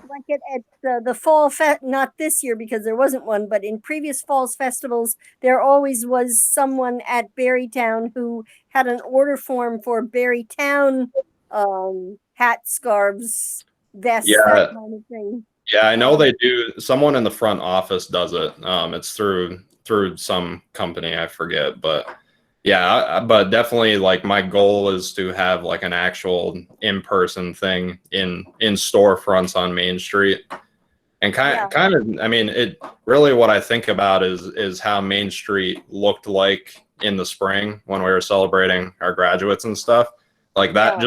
like at the fall fest, not this year because there wasn't one, but in previous falls festivals, there always was someone at Berrytown who had an order form for Berrytown hats, scarves, vests, that kind of thing. Yeah, I know they do. Someone in the front office does it. It's through some company, I forget, but yeah, but definitely like my goal is to have like an actual in-person thing in storefronts on Main Street. And kind of, I mean, it really what I think about is how Main Street looked like in the spring when we were celebrating our graduates and stuff. Like that,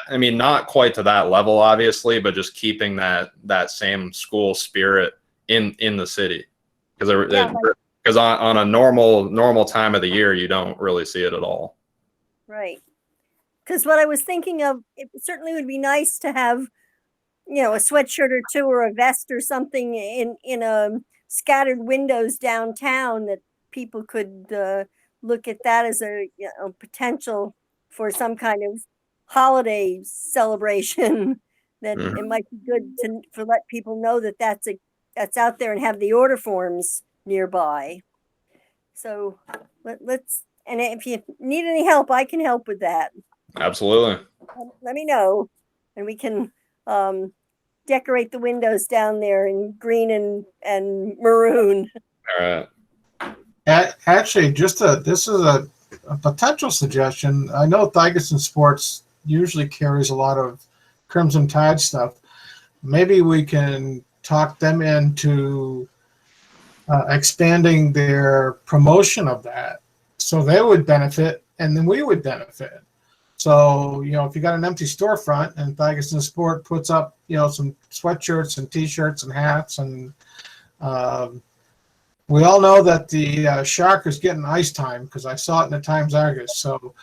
I mean, not quite to that level, obviously, but just keeping that same school spirit in the city, because on a normal time of the year, you don't really see it at all. Right. Because what I was thinking of, it certainly would be nice to have, a sweatshirt or two or a vest or something in scattered windows downtown that people could look at that as a potential for some kind of holiday celebration. That it might be good to let people know that that's out there and have the order forms nearby. So let's, and if you need any help, I can help with that. Absolutely. Let me know, and we can decorate the windows down there in green and maroon. All right. Actually, this is a potential suggestion. I know Thigerson Sports usually carries a lot of Crimson Tide stuff. Maybe we can talk them into expanding their promotion of that, so they would benefit and then we would benefit. So, if you got an empty storefront and Thigerson Sport puts up, some sweatshirts and t-shirts and hats, and we all know that the Shark is getting ice time because I saw it in the Times Argus. So,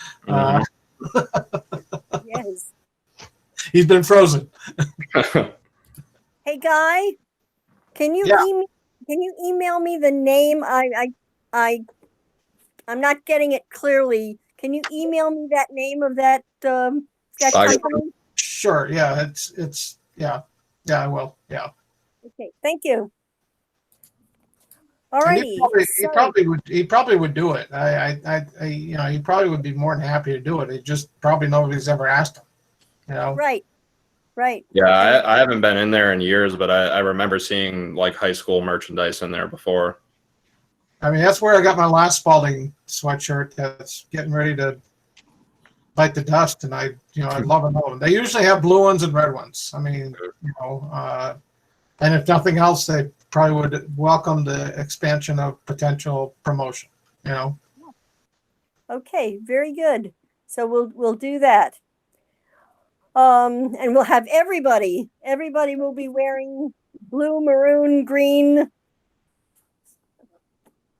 yes. He's been frozen. Hey, Guy, can you Yeah. email me the name? I'm not getting it clearly. Can you email me that name of that I- company? Sure. Yeah. Yeah. Yeah, I will. Yeah. Okay, thank you. All And righty. he probably would do it. He probably would be more than happy to do it. It just probably nobody's ever asked him. You know. Right. Yeah, I haven't been in there in years, but I remember seeing like high school merchandise in there before. I mean, that's where I got my last Spalding sweatshirt that's getting ready to bite the dust, and I love them. They usually have blue ones and red ones. I mean, and if nothing else, they probably would welcome the expansion of potential promotion. Okay, very good. So we'll do that. And we'll have everybody will be wearing blue, maroon, green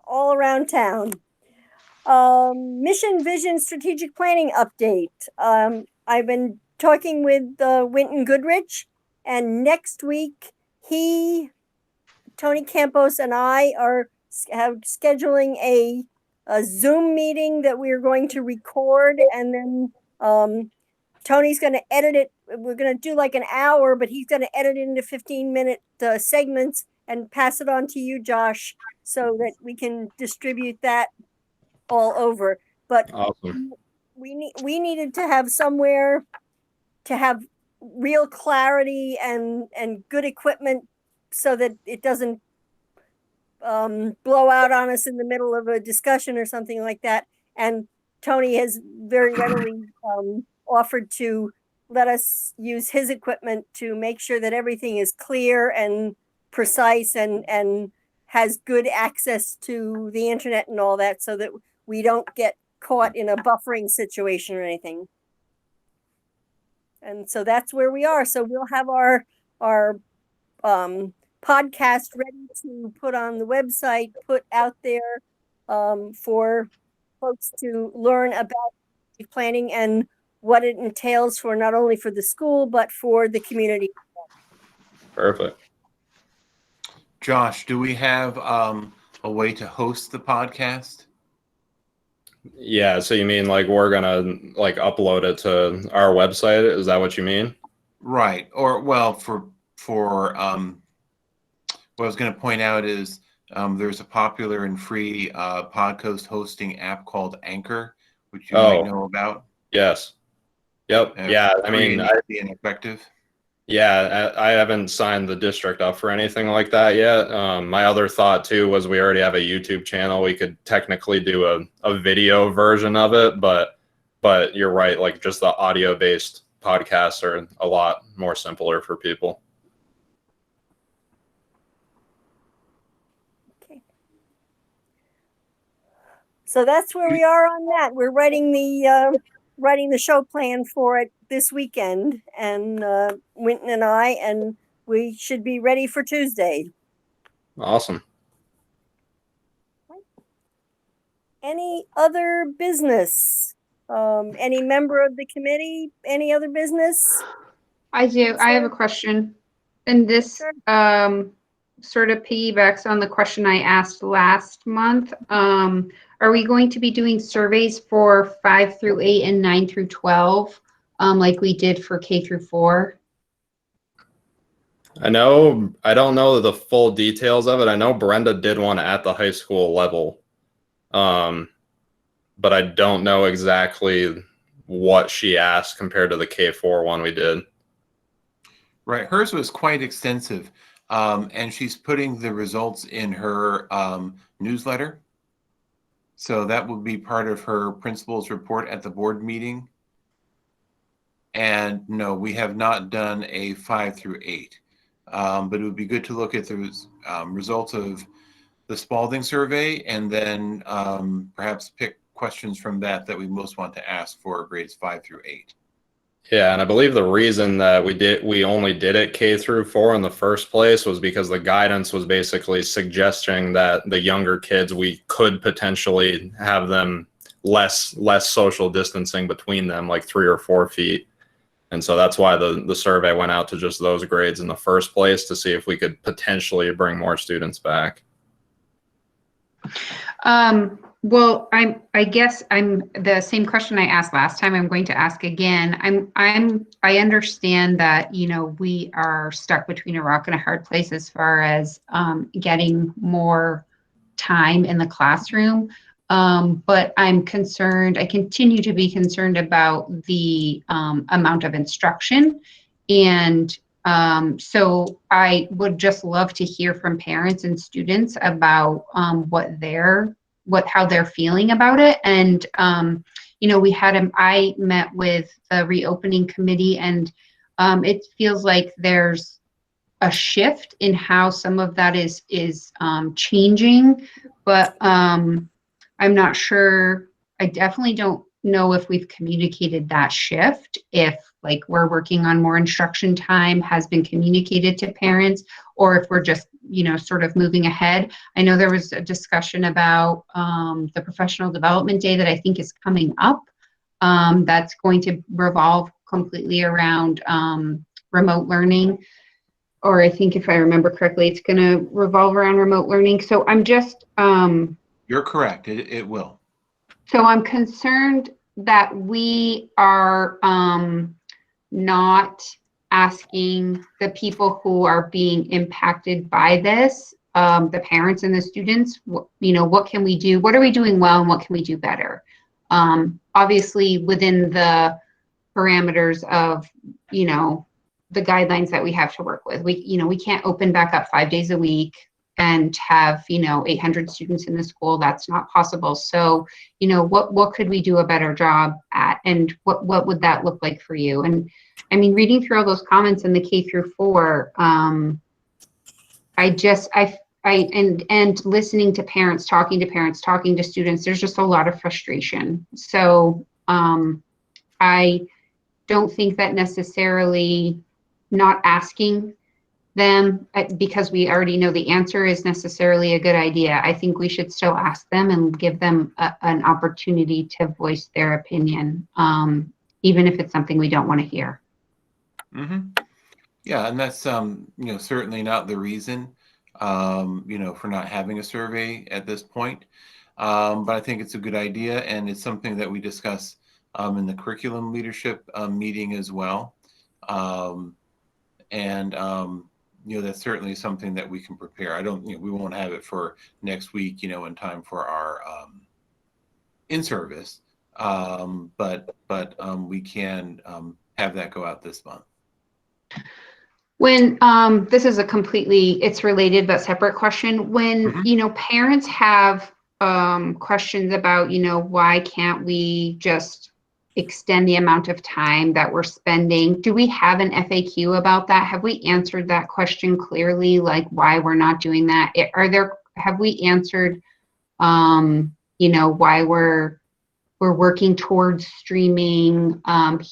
all around town. Mission Vision Strategic Planning Update. I've been talking with Winton Goodrich, and next week Tony Campos and I are scheduling a Zoom meeting that we are going to record, and then Tony's going to edit it. We're going to do like an hour, but he's going to edit it into 15-minute segments and pass it on to you, Josh, so that we can distribute that all over. But Awesome. we needed to have somewhere to have real clarity and good equipment so that it doesn't blow out on us in the middle of a discussion or something like that. And Tony has very readily offered to let us use his equipment to make sure that everything is clear and precise and has good access to the internet and all that, so that we don't get caught in a buffering situation or anything. And so that's where we are. So we'll have our podcast ready to put on the website, put out there for folks to learn about planning and what it entails for not only for the school, but for the community. Perfect. Josh, do we have a way to host the podcast? Yeah, so you mean like we're gonna like upload it to our website? Is that what you mean? Right. Or well, for what I was going to point out is there's a popular and free podcast hosting app called Anchor, which you might know about. Yes. Yep. Yeah. I mean, and effective. Yeah, I haven't signed the district up for anything like that yet. My other thought too was we already have a YouTube channel. We could technically do a video version of it, but you're right. Like just the audio based podcasts are a lot more simpler for people. Okay. So that's where we are on that. We're writing the show plan for it this weekend, and Winton and I, and we should be ready for Tuesday. Awesome. Any other business? Any member of the committee? Any other business? I do. I have a question. And this sort of piggybacks on the question I asked last month. Are we going to be doing surveys for 5 through 8 and 9 through 12, like we did for K through 4? I don't know the full details of it. I know Brenda did one at the high school level. But I don't know exactly what she asked compared to the K4 one we did. Right. Hers was quite extensive. And she's putting the results in her newsletter. So that will be part of her principal's report at the board meeting. And no, we have not done a 5 through 8. But it would be good to look at the results of the Spalding survey and then perhaps pick questions from that we most want to ask for grades 5 through 8. Yeah, and I believe the reason that we only did it K through 4 in the first place was because the guidance was basically suggesting that the younger kids, we could potentially have them less social distancing between them, like 3 or 4 feet. And so that's why the survey went out to just those grades in the first place, to see if we could potentially bring more students back. Well, I guess I'm the same question I asked last time. I'm going to ask again. I understand that, you know, we are stuck between a rock and a hard place as far as getting more time in the classroom. But I'm concerned, I continue to be concerned about the amount of instruction. And so I would just love to hear from parents and students about how they're feeling about it. And, you know, I met with the reopening committee, and it feels like there's a shift in how some of that is changing, but I'm not sure. I definitely don't know if we've communicated that shift, if like we're working on more instruction time has been communicated to parents, or if we're just, you know, sort of moving ahead. I know there was a discussion about the professional development day that I think is coming up. That's going to revolve completely around remote learning. Or I think if I remember correctly, it's going to revolve around remote learning. So I'm just... You're correct. It will. So I'm concerned that we are not asking the people who are being impacted by this, the parents and the students, you know, what can we do? What are we doing well and what can we do better? Obviously within the parameters of, you know, the guidelines that we have to work with. We can't open back up 5 days a week and have, you know, 800 students in the school. That's not possible. So, you know, what could we do a better job at, and what would that look like for you? And I mean, reading through all those comments in the K through 4, and listening to parents, talking to students, there's just a lot of frustration. So I don't think that necessarily not asking them because we already know the answer is necessarily a good idea. I think we should still ask them and give them an opportunity to voice their opinion, even if it's something we don't want to hear. Mm-hmm. Yeah, and that's you know, certainly not the reason you know, for not having a survey at this point. But I think it's a good idea, and it's something that we discuss in the curriculum leadership meeting as well. You know, that's certainly something that we can prepare. We won't have it for next week, you know, in time for our in-service, but we can have that go out this month. When this is it's related but separate question. When you know, parents have questions about, you know, why can't we just extend the amount of time that we're spending? Do we have an FAQ about that? Have we answered that question clearly, like why we're not doing that? Have we answered you know, why we're working towards streaming?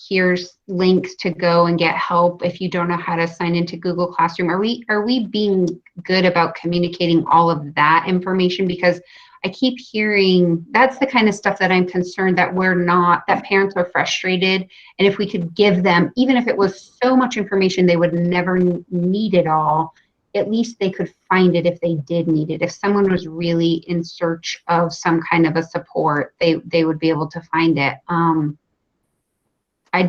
Here's links to go and get help if you don't know how to sign into Google Classroom. Are we being good about communicating all of that information? Because I keep hearing that's the kind of stuff that I'm concerned that that parents are frustrated. And if we could give them, even if it was so much information they would never need it all, at least they could find it if they did need it. If someone was really in search of some kind of a support, they would be able to find it. I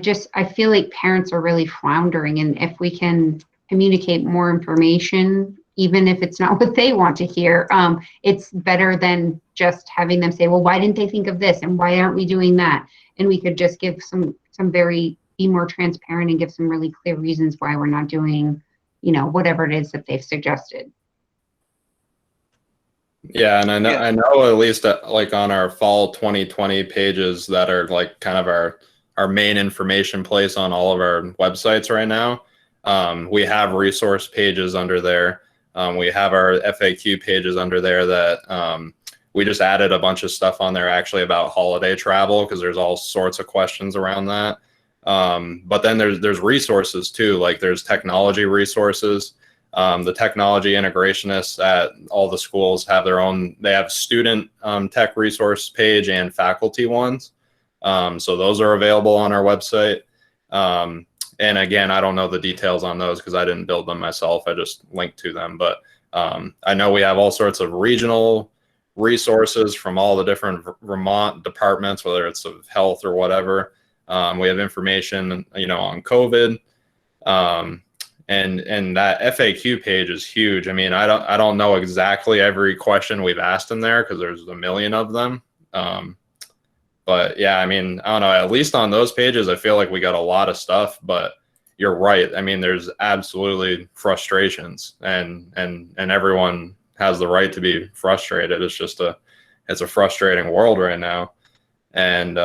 feel like parents are really floundering, and if we can communicate more information, even if it's not what they want to hear, it's better than just having them say, well, why didn't they think of this? And why aren't we doing that? And we could just give be more transparent and give some really clear reasons why we're not doing, you know, whatever it is that they've suggested. Yeah, and I know at least like on our fall 2020 pages that are like kind of our main information place on all of our websites right now, we have resource pages under there. We have our FAQ pages under there that we just added a bunch of stuff on there actually about holiday travel, because there's all sorts of questions around that. But then there's resources too, like there's technology resources. The technology integrationists at all the schools have their own, they have student tech resource page and faculty ones. So those are available on our website. and again, I don't know the details on those because I didn't build them myself. I just linked to them. But I know we have all sorts of regional resources from all the different Vermont departments, whether it's of health or whatever. We have information, on COVID. And that FAQ page is huge. I mean, I don't know exactly every question we've asked in there because there's a million of them. But yeah, I mean, I don't know, at least on those pages, I feel like we got a lot of stuff, but you're right. I mean, there's absolutely frustrations and everyone has the right to be frustrated. It's a frustrating world right now. And,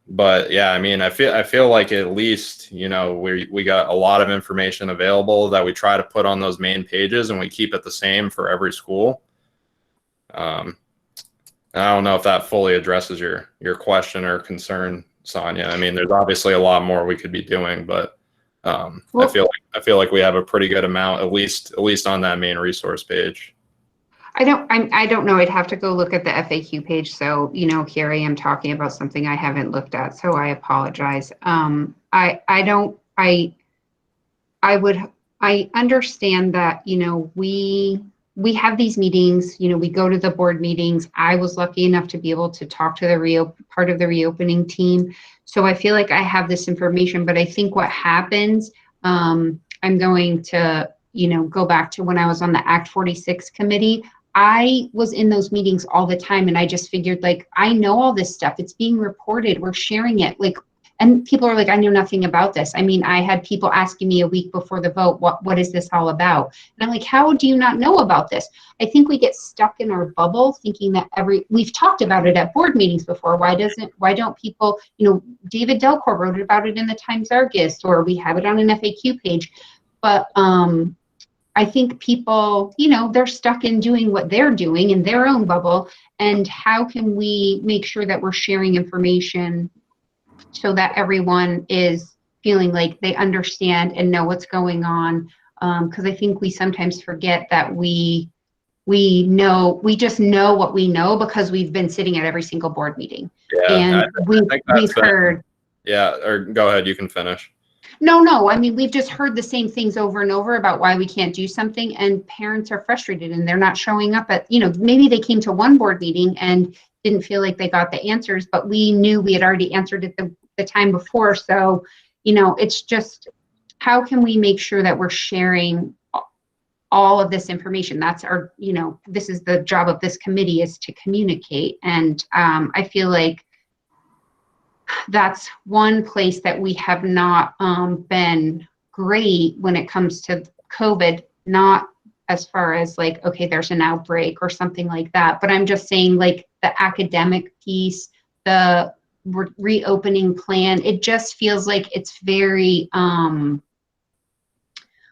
but yeah, I mean, I feel like at least, we got a lot of information available that we try to put on those main pages and we keep it the same for every school. I don't know if that fully addresses your question or concern, Sonia. I mean, there's obviously a lot more we could be doing, but well, I feel like we have a pretty good amount, at least on that main resource page. I don't know. I'd have to go look at the FAQ page. So, here I am talking about something I haven't looked at. So I apologize. I understand that, we have these meetings, we go to the board meetings. I was lucky enough to be able to talk to the part of the reopening team. So I feel like I have this information, but I think what happens, I'm going to, go back to when I was on the Act 46 committee. I was in those meetings all the time and I just figured, like, I know all this stuff. It's being reported. We're sharing it. And people are like, I know nothing about this. I mean, I had people asking me a week before the vote, what is this all about? And I'm like, how do you not know about this? I think we get stuck in our bubble thinking that we've talked about it at board meetings before. Why don't people, David Delcor wrote about it in the Times-Argus, or we have it on an FAQ page. But I think people, they're stuck in doing what they're doing in their own bubble. And how can we make sure that we're sharing information so that everyone is feeling like they understand and know what's going on? Because I think we sometimes forget that we just know what we know because we've been sitting at every single board meeting. Yeah, and we've heard. Yeah, or go ahead, you can finish. No, I mean, we've just heard the same things over and over about why we can't do something, and parents are frustrated and they're not showing up at, maybe they came to one board meeting and didn't feel like they got the answers, but we knew we had already answered it the time before. So, it's just, how can we make sure that we're sharing all of this information? That's our, this is the job of this committee, is to communicate. And I feel like that's one place that we have not been great when it comes to COVID, not as far as like, okay, there's an outbreak or something like that. But I'm just saying, like, the academic piece, the reopening plan, it just feels like it's very,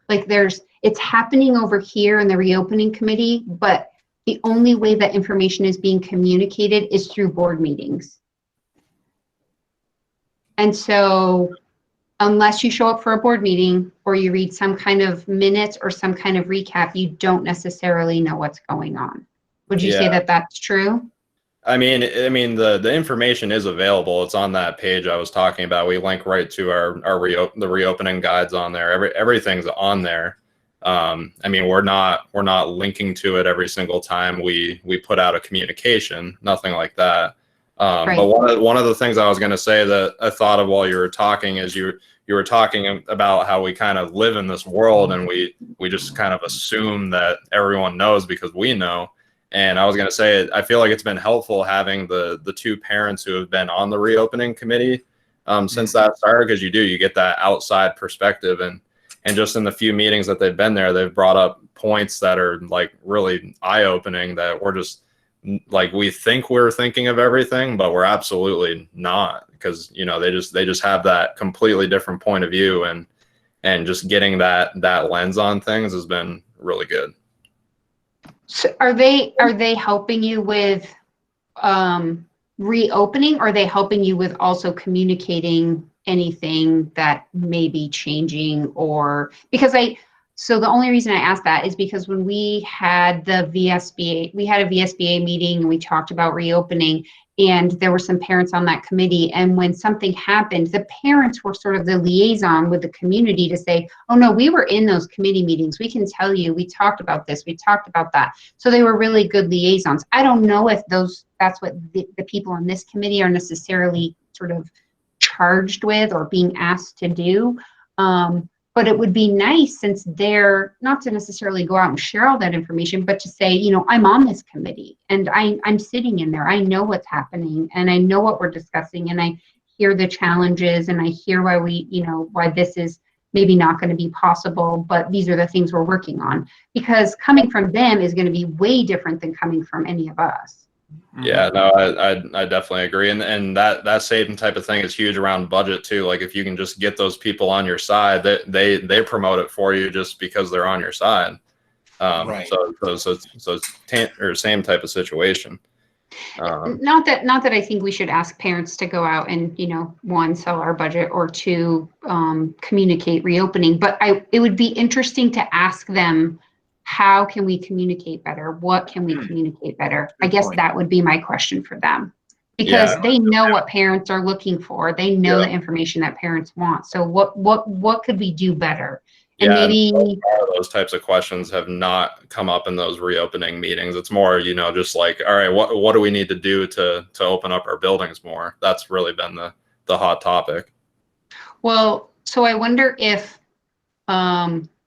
like it's happening over here in the reopening committee, but the only way that information is being communicated is through board meetings. And so unless you show up for a board meeting or you read some kind of minutes or some kind of recap, you don't necessarily know what's going on. Would you say that that's true? I mean, the information is available. It's on that page I was talking about. We link right to the reopening guides on there. Everything's on there. I mean, we're not linking to it every single time we put out a communication, nothing like that. Right. But one of the things I was going to say that I thought of while you were talking is you were talking about how we kind of live in this world and we just kind of assume that everyone knows because we know. And I was going to say, I feel like it's been helpful having the two parents who have been on the reopening committee since that started, because you get that outside perspective, and just in the few meetings that they've been there, they've brought up points that are like really eye-opening, that we're just like, we think we're thinking of everything, but we're absolutely not, because they just have that completely different point of view, and just getting that lens on things has been really good. So are they helping you with reopening, or are they helping you with also communicating anything that may be changing? Or because So the only reason I asked that is because when we had the VSBA, we had a VSBA meeting and we talked about reopening, and there were some parents on that committee. And when something happened, the parents were sort of the liaison with the community to say, oh no, we were in those committee meetings. We can tell you, we talked about this, we talked about that. So they were really good liaisons. I don't know if that's what the people on this committee are necessarily sort of charged with or being asked to do. But it would be nice, since they're not to necessarily go out and share all that information, but to say, you know, I'm on this committee and I'm sitting in there. I know what's happening and I know what we're discussing, and I hear the challenges and I hear why why this is maybe not going to be possible, but these are the things we're working on. Because coming from them is going to be way different than coming from any of us. Yeah, no, I definitely agree, and that same type of thing is huge around budget too. Like if you can just get those people on your side, they promote it for you just because they're on your side. Right. So it's same type of situation. Not that I think we should ask parents to go out and, one, sell our budget, or two, communicate reopening, but it would be interesting to ask them, how can we communicate better? What can we communicate better? I guess that would be my question for them, because they know what parents are looking for. They know the information that parents want. So what could we do better? And maybe those types of questions have not come up in those reopening meetings. It's more, just like, all right, what do we need to do to open up our buildings more? That's really been the hot topic. Well, so I wonder if,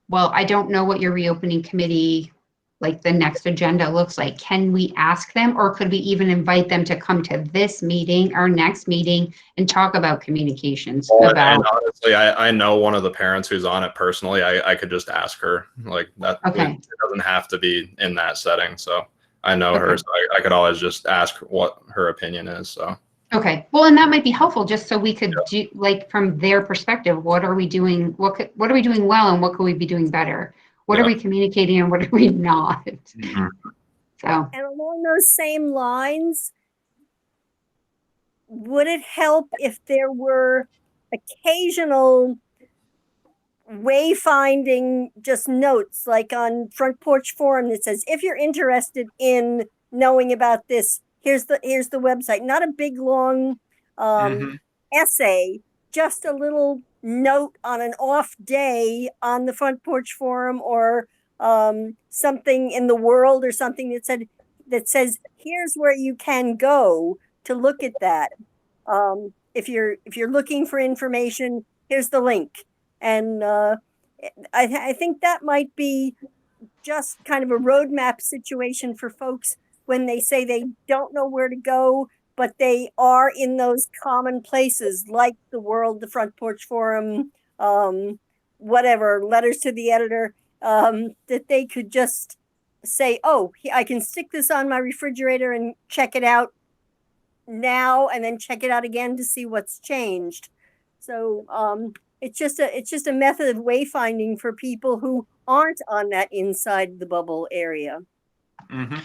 well, I don't know what your reopening committee, like the next agenda looks like. Can we ask them, or could we even invite them to come to this meeting, our next meeting, and talk about communications? And honestly, I know one of the parents who's on it personally. I could just ask her like that. Okay. It doesn't have to be in that setting. So I know her, so I could always just ask what her opinion is. So. Okay. Well, and that might be helpful, just so we could do, like, from their perspective, what are we doing? What are we doing well, and what could we be doing better? What are we communicating, and what are we not? Mm-hmm. So. And along those same lines, would it help if there were occasional wayfinding just notes, like on Front Porch Forum, that says, if you're interested in knowing about this, here's the website. Not a big long essay, just a little note on an off day on the Front Porch Forum, or something in the world, or something that says here's where you can go to look at that. If you're looking for information, here's the link. And I think that might be just kind of a roadmap situation for folks when they say they don't know where to go, but they are in those common places like the World, the Front Porch Forum, whatever, letters to the editor, that they could just say, oh, I can stick this on my refrigerator and check it out now, and then check it out again to see what's changed. So it's just a method of wayfinding for people who aren't on that inside the bubble area. Mm-hmm.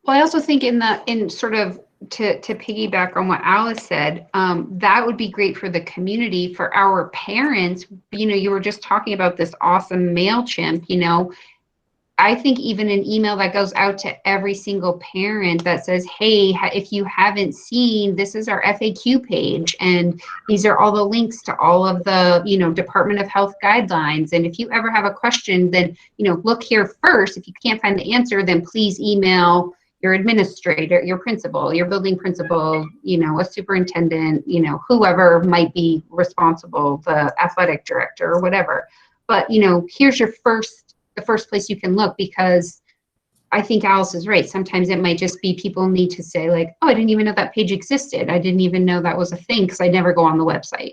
Well, I also think in sort of to piggyback on what Alice said, that would be great for the community, for our parents. You were just talking about this awesome MailChimp, I think even an email that goes out to every single parent that says, hey, if you haven't seen, this is our FAQ page, and these are all the links to all of the, Department of Health guidelines. And if you ever have a question, then, look here first. If you can't find the answer, then please email your administrator, your principal, your building principal, a superintendent, whoever might be responsible, the athletic director or whatever. But, here's the first place you can look, because I think Alice is right. Sometimes it might just be people need to say, like, oh, I didn't even know that page existed. I didn't even know that was a thing, because I never go on the website.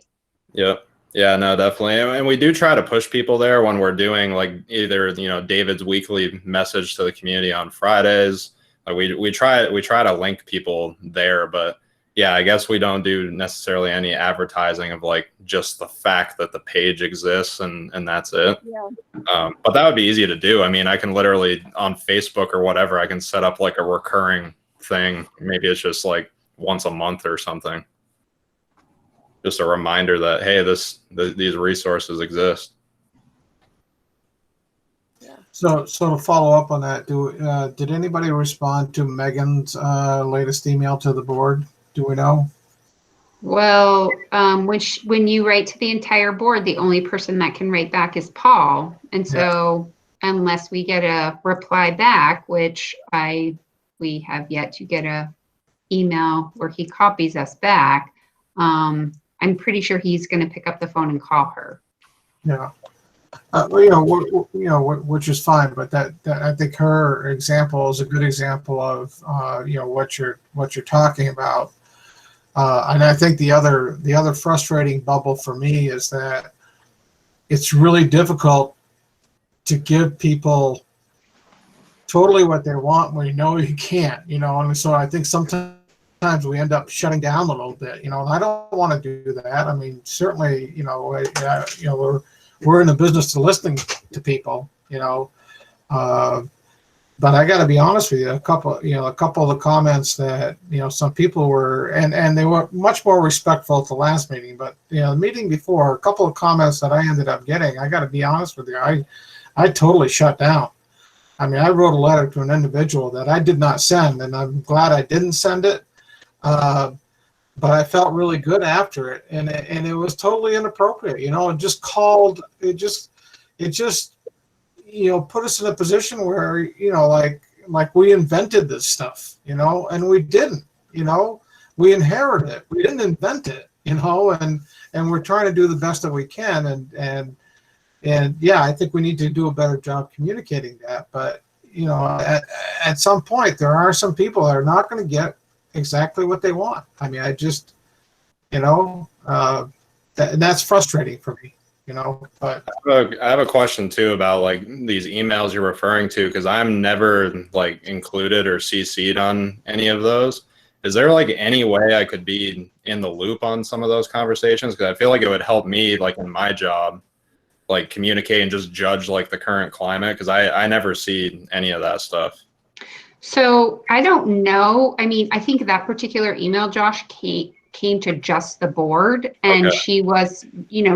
Yep. Yeah, no, definitely. And we do try to push people there when we're doing, like, either, David's weekly message to the community on Fridays. We try to link people there, but yeah, I guess we don't do necessarily any advertising of, like, just the fact that the page exists and that's it. Yeah. But that would be easy to do. I mean, I can literally on Facebook or whatever, I can set up like a recurring thing. Maybe it's just like once a month or something. Just a reminder that, hey, these resources exist. So to follow up on that, did anybody respond to Megan's latest email to the board? Do we know? Well, when you write to the entire board, the only person that can write back is Paul. And so unless we get a reply back, which we have yet to get a email where he copies us back, I'm pretty sure he's going to pick up the phone and call her. Yeah. Which is fine, but that I think her example is a good example of what you're talking about. And I think the other frustrating bubble for me is that it's really difficult to give people totally what they want when you know you can't, and so I think sometimes we end up shutting down a little bit, and I don't want to do that. I mean, certainly, we're in the business of listening to people, but I got to be honest with you, a couple of the comments that, some people were, and they were much more respectful at the last meeting, but, the meeting before, a couple of comments that I ended up getting, I got to be honest with you, I totally shut down. I mean, I wrote a letter to an individual that I did not send, and I'm glad I didn't send it. But I felt really good after it, and it was totally inappropriate. It just put us in a position where like we invented this stuff, and we didn't. We inherited it. We didn't invent it. And we're trying to do the best that we can, and yeah, I think we need to do a better job communicating that. But at some point, there are some people that are not going to get exactly what they want. I mean, I just, that's frustrating for me, but I have a question too about like these emails you're referring to, because I'm never like included or CC'd on any of those. Is there like any way I could be in the loop on some of those conversations? Because I feel like it would help me like in my job, like communicate and just judge like the current climate, because I never see any of that stuff. So I don't know. I mean, I think that particular email, Josh, came to just the board, and Okay. she was,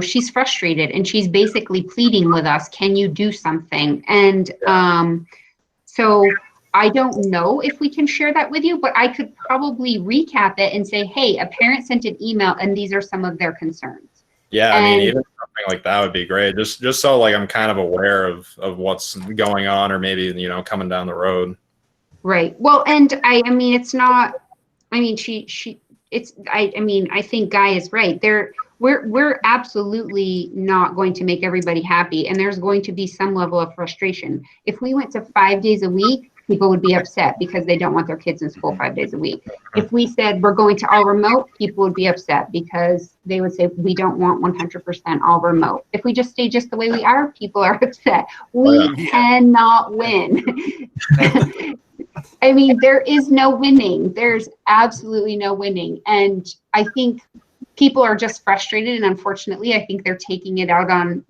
she's frustrated and she's basically pleading with us, can you do something? And so I don't know if we can share that with you, but I could probably recap it and say, hey, a parent sent an email and these are some of their concerns. Yeah, I mean, even something like that would be great. Just so like I'm kind of aware of what's going on, or maybe coming down the road. Right. Well, and I mean, it's not. I mean, I think Guy is right. We're absolutely not going to make everybody happy, and there's going to be some level of frustration. If we went to 5 days a week, people would be upset because they don't want their kids in school 5 days a week. If we said we're going to all remote, people would be upset because they would say we don't want 100% all remote. If we just stay just the way we are, people are upset. We cannot win. I mean, there is no winning. There's absolutely no winning. And I think people are just frustrated. And unfortunately, I think they're taking it out on,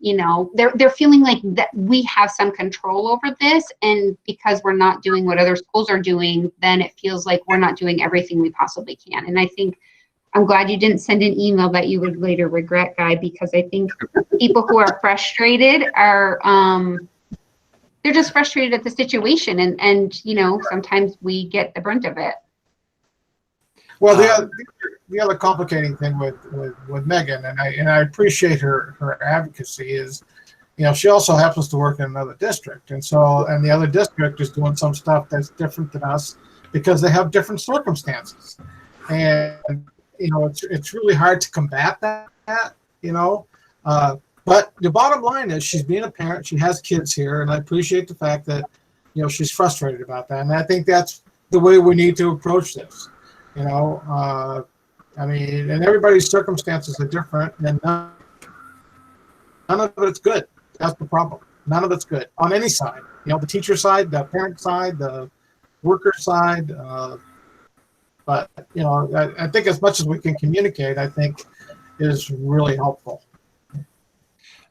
they're feeling like that we have some control over this. And because we're not doing what other schools are doing, then it feels like we're not doing everything we possibly can. And I think I'm glad you didn't send an email that you would later regret, Guy, because I think people who are frustrated are, they're just frustrated at the situation, and sometimes we get the brunt of it. Well, the other complicating thing with Megan, and I appreciate her advocacy, is she also happens to work in another district, and the other district is doing some stuff that's different than us because they have different circumstances, and it's really hard to combat that. But the bottom line is she's being a parent. She has kids here, and I appreciate the fact that she's frustrated about that. And I think that's the way we need to approach this. I mean, and everybody's circumstances are different, and none of it's good. That's the problem. None of it's good on any side. The teacher side, the parent side, the worker side. But I think as much as we can communicate, I think is really helpful.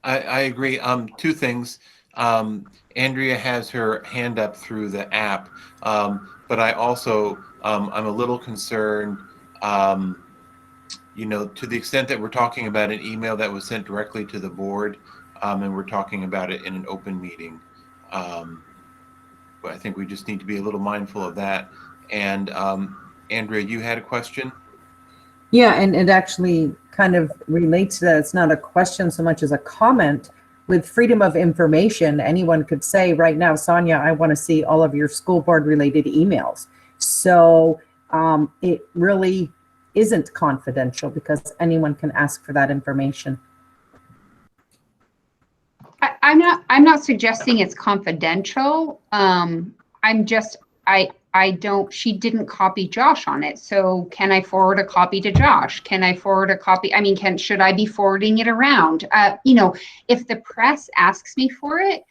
I agree. Two things. Andrea has her hand up through the app, but I also I'm a little concerned. To the extent that we're talking about an email that was sent directly to the board, and we're talking about it in an open meeting, But I think we just need to be a little mindful of that. And Andrea, you had a question? Yeah, and it actually kind of relates to that. It's not a question so much as a comment. With freedom of information, anyone could say right now, Sonia, I want to see all of your school board related emails. So it really isn't confidential because anyone can ask for that information. I'm not suggesting it's confidential. She didn't copy Josh on it. So can I forward a copy to Josh? Can I forward a copy? I mean, should I be forwarding it around? If the press asks me for it,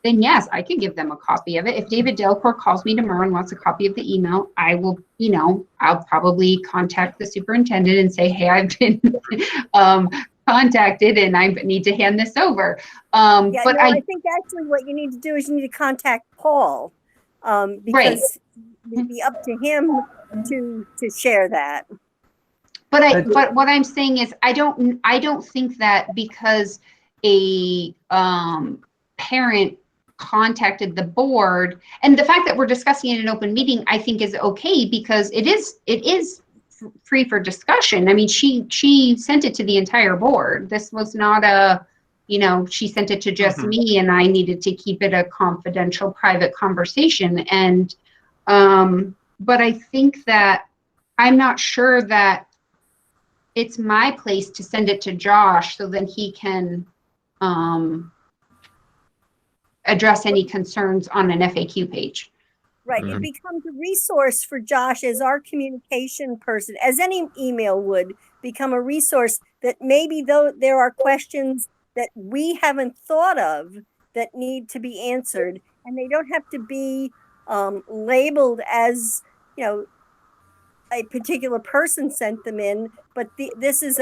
then yes, I could give them a copy of it. If David Delcourt calls me tomorrow and wants a copy of the email, I will, I'll probably contact the superintendent and say, hey, I've been contacted and I need to hand this over. I think actually what you need to do is you need to contact Paul, because it'd be up to him to share that. But what I'm saying is I don't think that because a parent contacted the board, and the fact that we're discussing it in an open meeting, I think is okay because it is free for discussion. I mean, she sent it to the entire board. This was not she sent it to just me, and I needed to keep it a confidential, private conversation. And but I think that I'm not sure that it's my place to send it to Josh so then he can address any concerns on an FAQ page. Right. It becomes a resource for Josh as our communication person, as any email would become a resource that maybe though there are questions that we haven't thought of that need to be answered, and they don't have to be labeled as, a particular person sent them in, but this is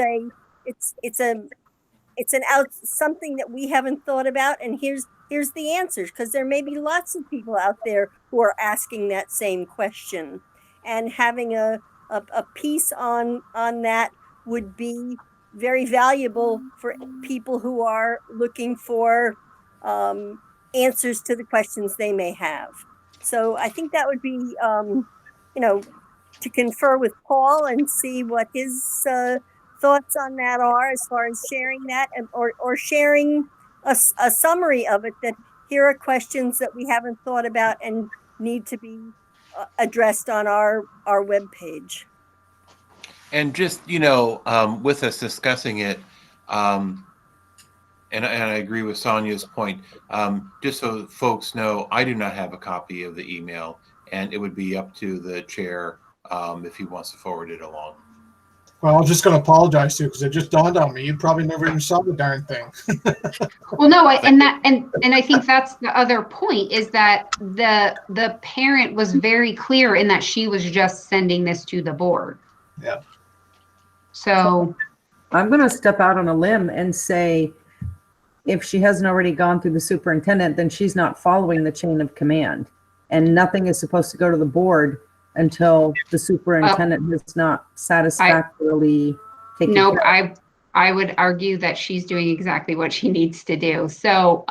something that we haven't thought about, and here's the answers, because there may be lots of people out there who are asking that same question, and having a piece on that would be very valuable for people who are looking for answers to the questions they may have. So I think that would be, to confer with Paul and see what his thoughts on that are as far as sharing that, or sharing a summary of it, that here are questions that we haven't thought about and need to be addressed on our webpage. And just, with us discussing it, and I agree with Sonia's point, just so folks know, I do not have a copy of the email, and it would be up to the chair if he wants to forward it along. Well, I'm just going to apologize to you because it just dawned on me. You probably never even saw the darn thing. Well, no, and I think that's the other point, is that the parent was very clear in that she was just sending this to the board. Yeah. So I'm going to step out on a limb and say, if she hasn't already gone through the superintendent, then she's not following the chain of command, and nothing is supposed to go to the board until the superintendent has not satisfactorily taken nope, care of. I would argue that she's doing exactly what she needs to do. So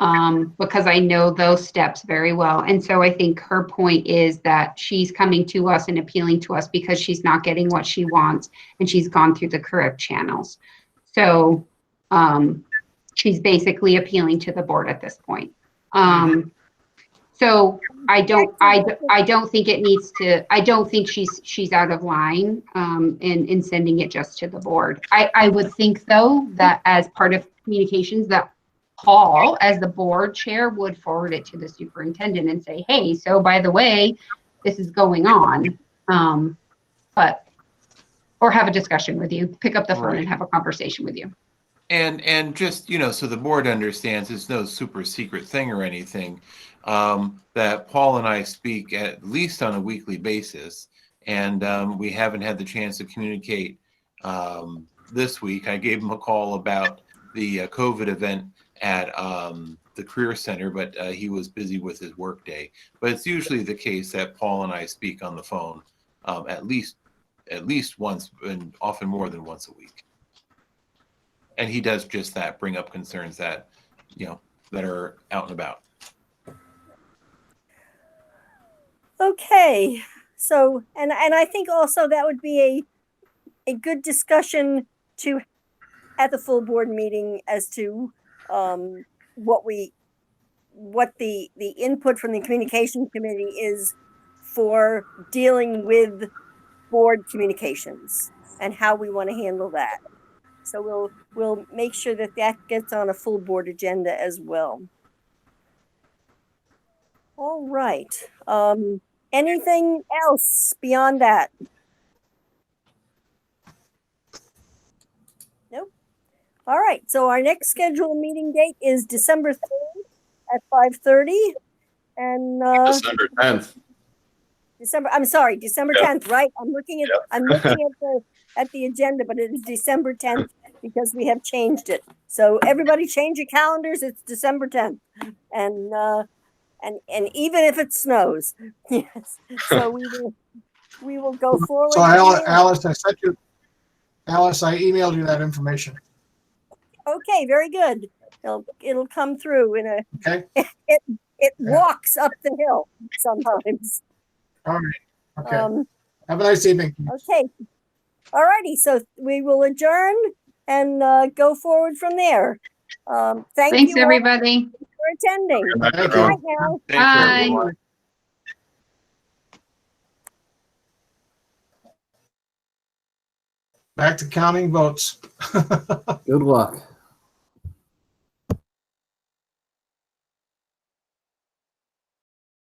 because I know those steps very well. And so I think her point is that she's coming to us and appealing to us because she's not getting what she wants, and she's gone through the correct channels. So she's basically appealing to the board at this point. So I don't think it needs to, I don't think she's out of line in sending it just to the board. I would think though that as part of communications that Paul, as the board chair, would forward it to the superintendent and say, hey, so by the way, this is going on. Or have a discussion with you, pick up the phone and have a conversation with you. And just, so the board understands it's no super secret thing or anything, that Paul and I speak at least on a weekly basis, and we haven't had the chance to communicate this week. I gave him a call about the COVID event at the Career Center, but he was busy with his workday. But it's usually the case that Paul and I speak on the phone at least once, and often more than once a week. And he does just that, bring up concerns that, that are out and about. Okay, so, and I think also that would be a good discussion to, at the full board meeting, as to what the input from the communication committee is for dealing with board communications and how we want to handle that. So we'll make sure that that gets on a full board agenda as well. All right. Anything else beyond that? Nope. All right. So our next scheduled meeting date is December 3rd at 5:30, and December 10th. I'm sorry, December Yep. 10th, right? I'm looking at Yep. I'm looking at the agenda, but it is December 10th because we have changed it. So everybody change your calendars. It's December 10th, and even if it snows, yes. So we will go forward. So Alice, I emailed you that information. Okay, very good. It'll come through in a. Okay. It walks up the hill sometimes. All right. Okay. Have a nice evening. Okay. All righty. So we will adjourn and go forward from there. Thanks Thanks, everybody. for attending. Thank Good you. night now. Thank you, Bye. everyone. Back to counting votes. Good luck.